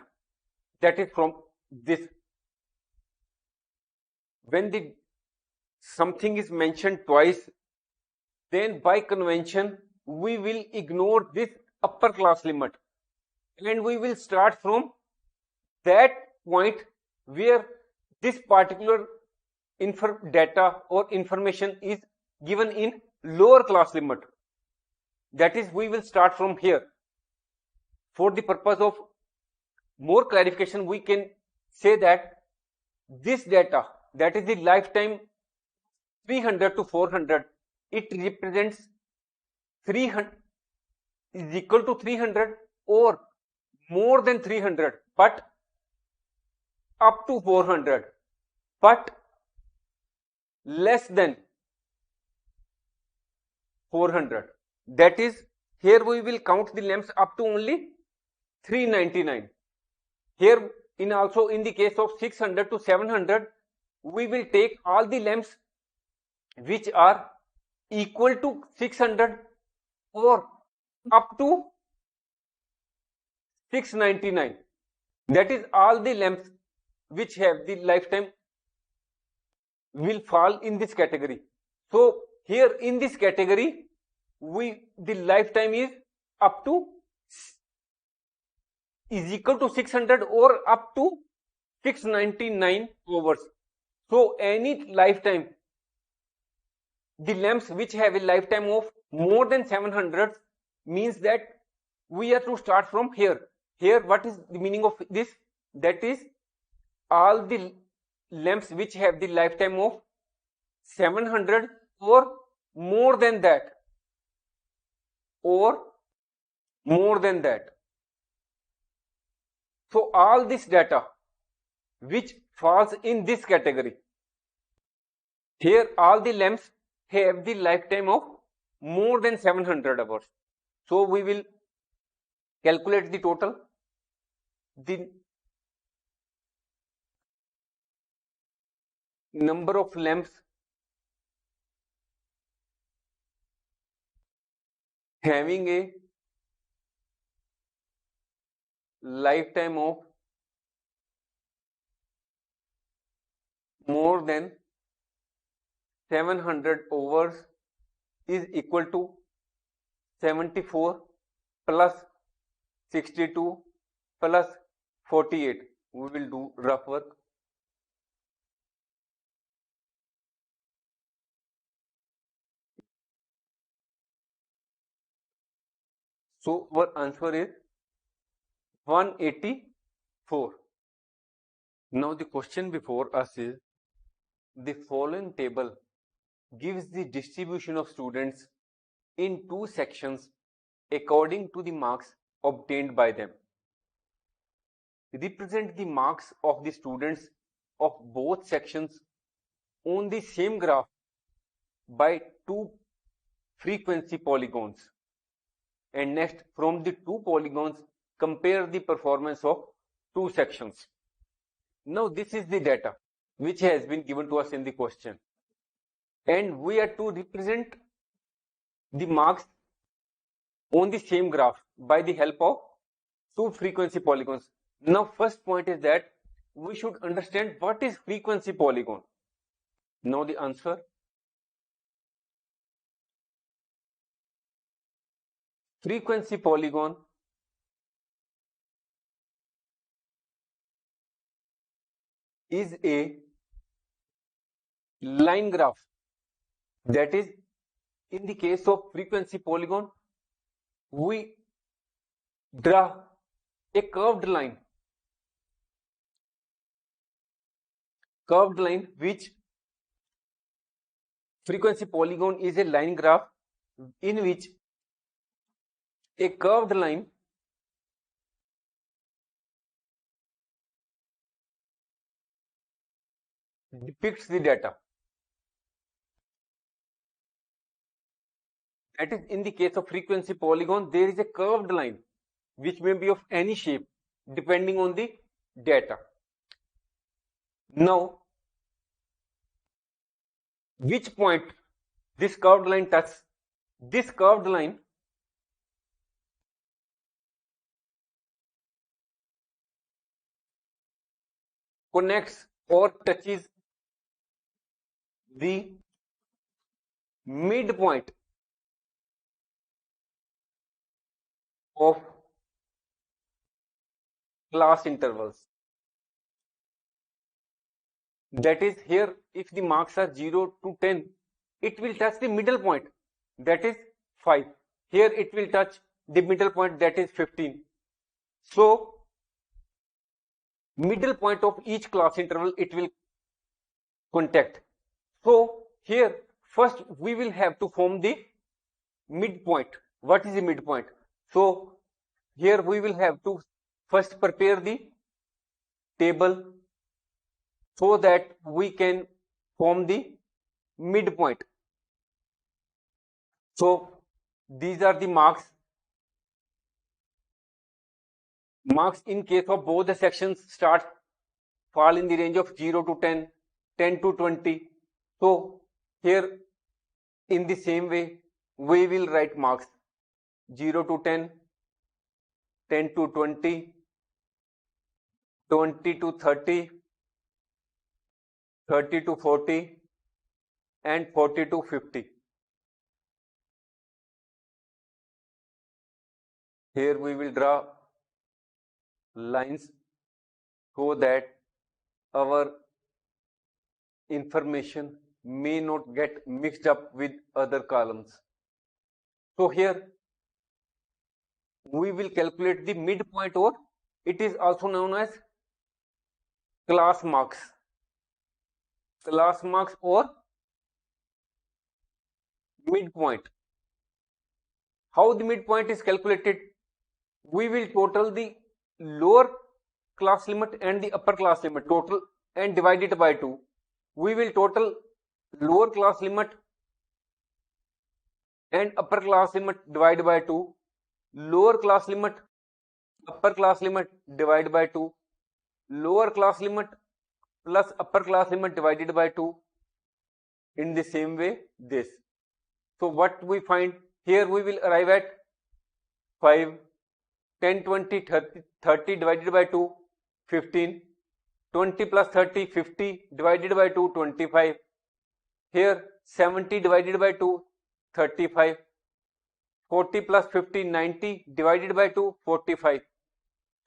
that is from this. When the something is mentioned twice, then by convention we will ignore this upper class limit and we will start from that point where this particular data or information is given in lower class limit. That is, we will start from here. For the purpose of more clarification, we can say that this data, that is the lifetime 300 to 400, it represents 300 is equal to 300 or more than 300, but up to 400, but less than 400. That is, here we will count the lamps up to only 399. Here in also in the case of 600 to 700, we will take all the lamps which are equal to 600 or up to 699. That is, all the lamps which have the lifetime will fall in this category. So here in this category, the lifetime is up to is equal to 600 or up to 699 hours. So any lifetime, the lamps which have a lifetime of more than 700 means that we are to start from here. Here, what is the meaning of this? That is, all the lamps which have the lifetime of 700 or more than that, or more than that. So all this data which falls in this category, here all the lamps have the lifetime of more than 700 hours. So we will calculate the total. The number of lamps having a lifetime of more than 700 hours is equal to 74 plus 62 plus 48. We will do rough work. So our answer is 184. Now the question before us is, the following table gives the distribution of students in two sections according to the marks obtained by them. Represent the marks of the students of both sections on the same graph by two frequency polygons. And next, from the two polygons, compare the performance of two sections. Now this is the data which has been given to us in the question, and we are to represent the marks on the same graph by the help of two frequency polygons. Now first point is that we should understand what is frequency polygon. Now the answer, frequency polygon is a line graph. That is, in the case of frequency polygon, we draw a curved line which frequency polygon is a line graph in which a curved line depicts the data. That is, in the case of frequency polygon, there is a curved line which may be of any shape depending on the data. Now, which point this curved line touches? This curved line connects or touches the midpoint of class intervals. That is, here if the marks are 0 to 10, it will touch the middle point, that is 5. Here it will touch the middle point, that is 15. So middle point of each class interval it will contact. So here first we will have to form the midpoint. What is the midpoint? So here we will have to first prepare the table so that we can form the midpoint. So these are the marks. Marks in case of both the sections fall in the range of 0 to 10, 10 to 20. So here in the same way we will write marks 0 to 10, 10 to 20, 20 to 30, 30 to 40, and 40 to 50. Here we will draw lines so that our information may not get mixed up with other columns. So here we will calculate the midpoint, or it is also known as class marks. Class marks or midpoint. How the midpoint is calculated? We will total the lower class limit and the upper class limit, total and divide it by 2. We will total lower class limit and upper class limit divide by 2. Lower class limit, upper class limit divide by 2. Lower class limit plus upper class limit divided by 2. In the same way this. So what we find here, we will arrive at 5, 10, 20, 30 divided by 2, 15, 20 plus 30, 50 divided by 2, 25. Here 70 divided by 2, 35. 40 plus 50, 90 divided by 2, 45.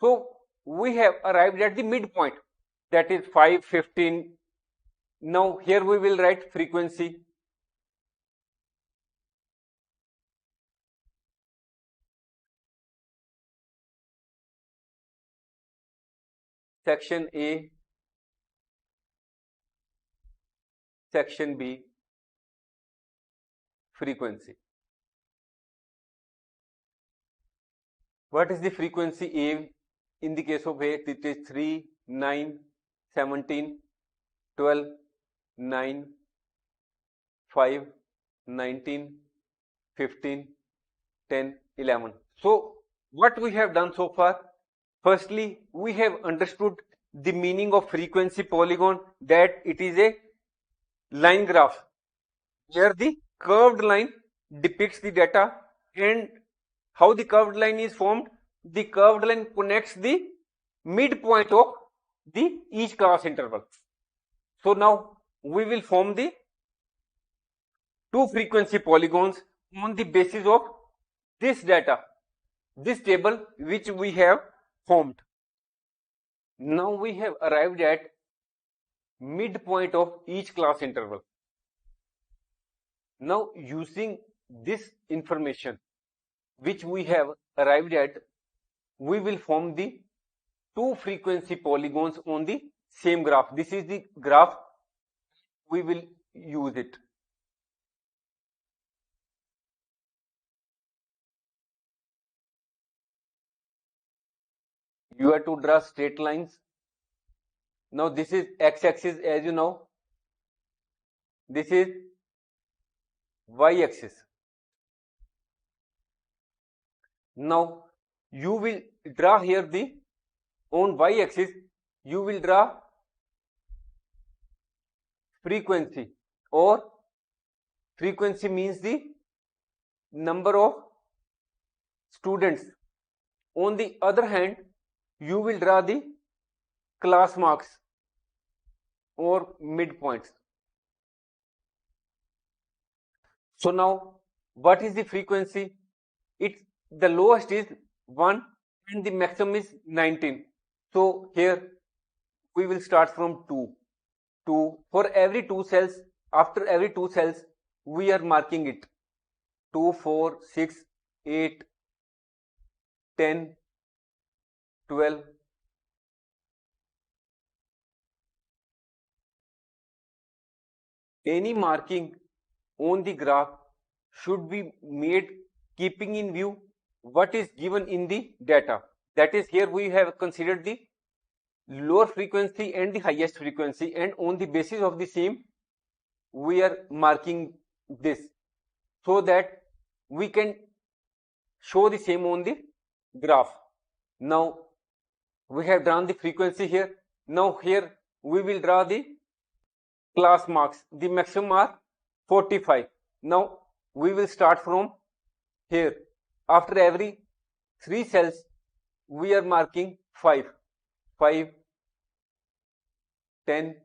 So we have arrived at the midpoint, that is 5, 15. Now here we will write frequency. section A, section B, frequency. What is the frequency A? In the case of A, it is 3, 9, 17, 12, 9, 5, 19, 15, 10, 11. So what we have done so far? Firstly, we have understood the meaning of frequency polygon, that it is a line graph where the curved line depicts the data. And how the curved line is formed? The curved line connects the midpoint of the each class interval. So now we will form the two frequency polygons on the basis of this data, this table which we have formed. Now we have arrived at midpoint of each class interval. Now using this information which we have arrived at, we will form the two frequency polygons on the same graph. This is the graph, we will use it. You have to draw straight lines. Now this is x-axis, as you know. This is y-axis. Now you will draw here the, on y-axis, you will draw frequency, or frequency means the number of students. On the other hand, you will draw the class marks or midpoints. So now what is the frequency? The lowest is 1 and the maximum is 19. So here we will start from 2. For every 2 cells, after every 2 cells, we are marking it 2, 4, 6, 8, 10, 12. Any marking on the graph should be made keeping in view what is given in the data. That is, here we have considered the lower frequency and the highest frequency, and on the basis of the same we are marking this, so that we can show the same on the graph. Now we have drawn the frequency here. Now here we will draw the class marks. The maximum are 45. Now we will start from here. After every 3 cells, we are marking 5, 5, 10,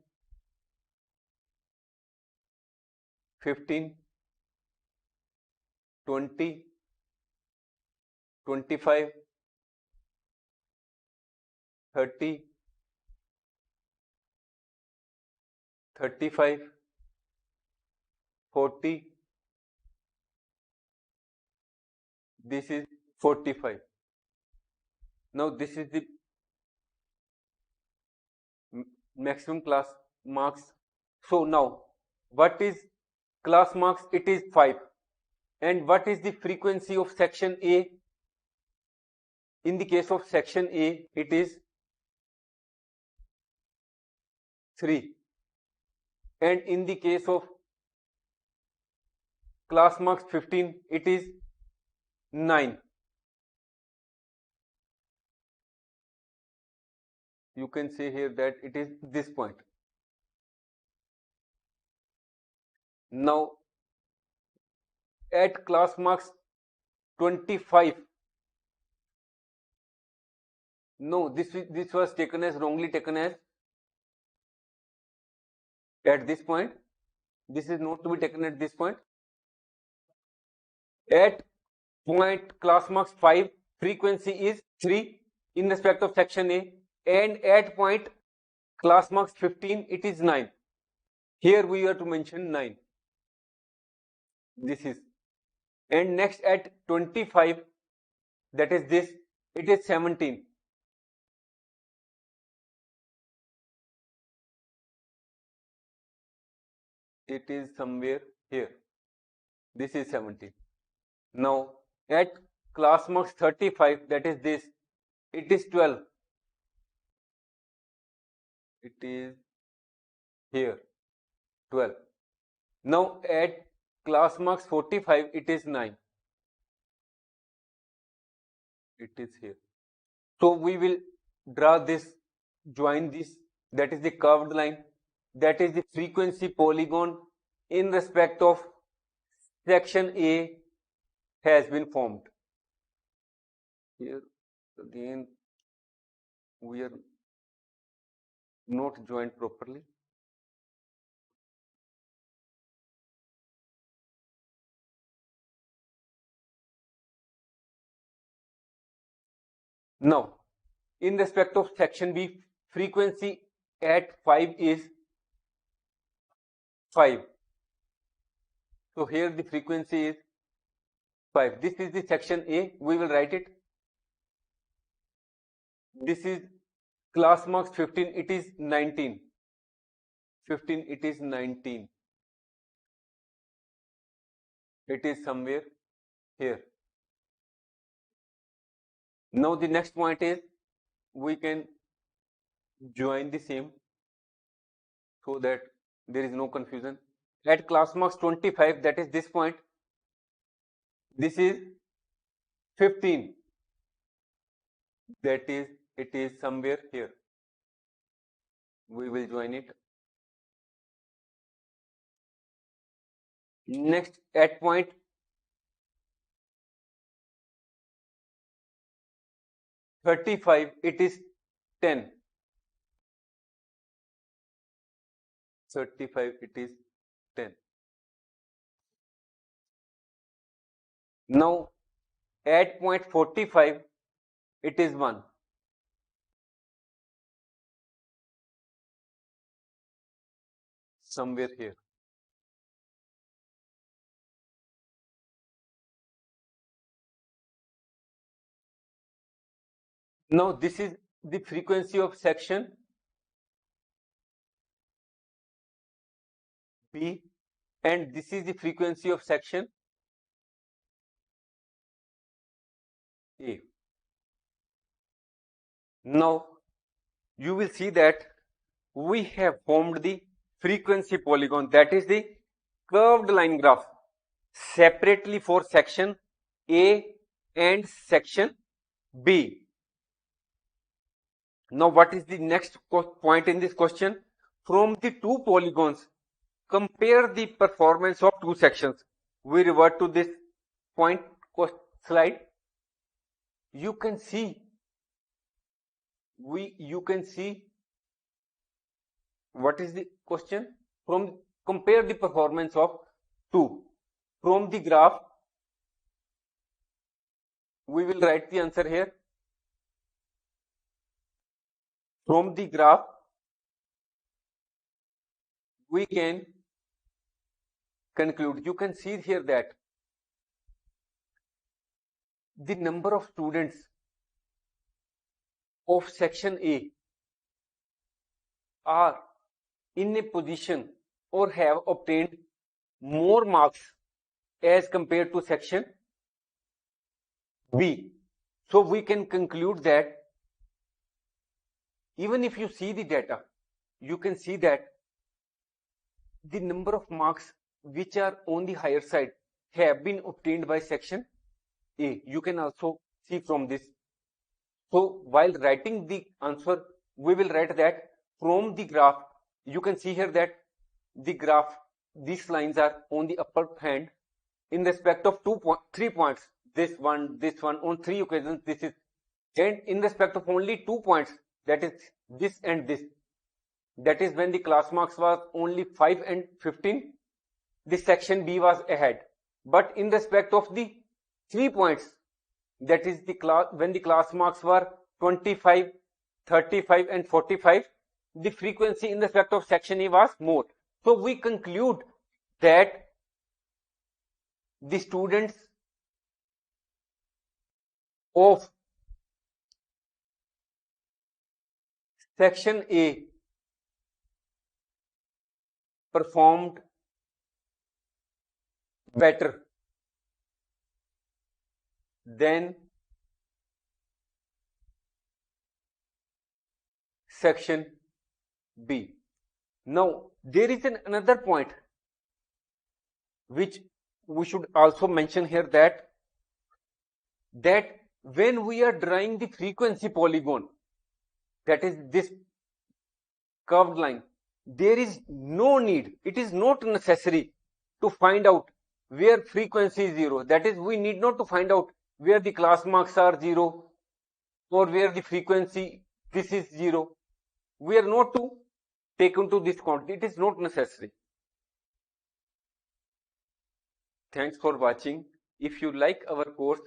15, 20, 25, 30, 35, 40, this is 45. Now this is the maximum class marks. So now what is class marks? It is 5. And what is the frequency of section A? In the case of section A, it is 3. And in the case of class marks 15, it is 9. You can say here that it is this point. Now at class marks 25, no, this was taken as, wrongly taken as at this point. This is not to be taken at this point. At point class marks 5, frequency is 3 in respect of section A, and at point class marks 15, it is 9. Here we are to mention 9. This is, and next at 25, that is this, it is 17. it is somewhere here. This is 17. Now at class marks 35, that is this, it is 12. It is here, 12. Now at class marks 45, it is 9. It is here. So we will draw this, join this, that is the curved line, that is the frequency polygon in respect of section A has been formed. Here again we are not joined properly. Now, in respect of section B, frequency at 5 is 5. So here the frequency is 5. This is the section A. We will write it. This is class marks 15. It is 19. 15. It is 19. It is somewhere here. Now the next point is we can join the same so that there is no confusion. At class marks 25, that is this point, this is 15. That is, it is somewhere here. We will join it. Next, at point 35, it is 10. 35, it is 10. Now, at point 45, it is 1. Somewhere here. Now, this is the frequency of section B, and this is the frequency of section A. Now, you will see that we have formed the frequency polygon, that is the curved line graph, separately for section A and section B. Now, what is the next point in this question? From the two polygons, compare the performance of two sections. We revert to this point slide. You can see what is the question? Compare the performance of two. From the graph, we will write the answer here. From the graph, we can conclude. You can see here that the number of students of section A are in a position or have obtained more marks as compared to section B. So we can conclude that even if you see the data, you can see that the number of marks which are on the higher side have been obtained by section A. You can also see from this. So while writing the answer, we will write that from the graph, you can see here that the graph, these lines are on the upper hand in respect of 3 points. This one, on 3 occasions, this is, and in respect of only 2 points, that is this and this. That is when the class marks was only 5 and 15, the section B was ahead. But in respect of the 3 points, that is the class, when the class marks were 25, 35 and 45, the frequency in respect of section A was more. So we conclude that the students of section A performed better than section B. Now, there is another point which we should also mention here, that when we are drawing the frequency polygon, that is this curved line, there is no need, it is not necessary to find out where frequency is 0. That is, we need not to find out where the class marks are 0 or where the frequency this is 0. We are not to take into this count. It is not necessary. Thanks for watching. If you like our course,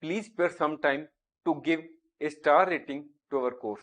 please spare some time to give a star rating to our course.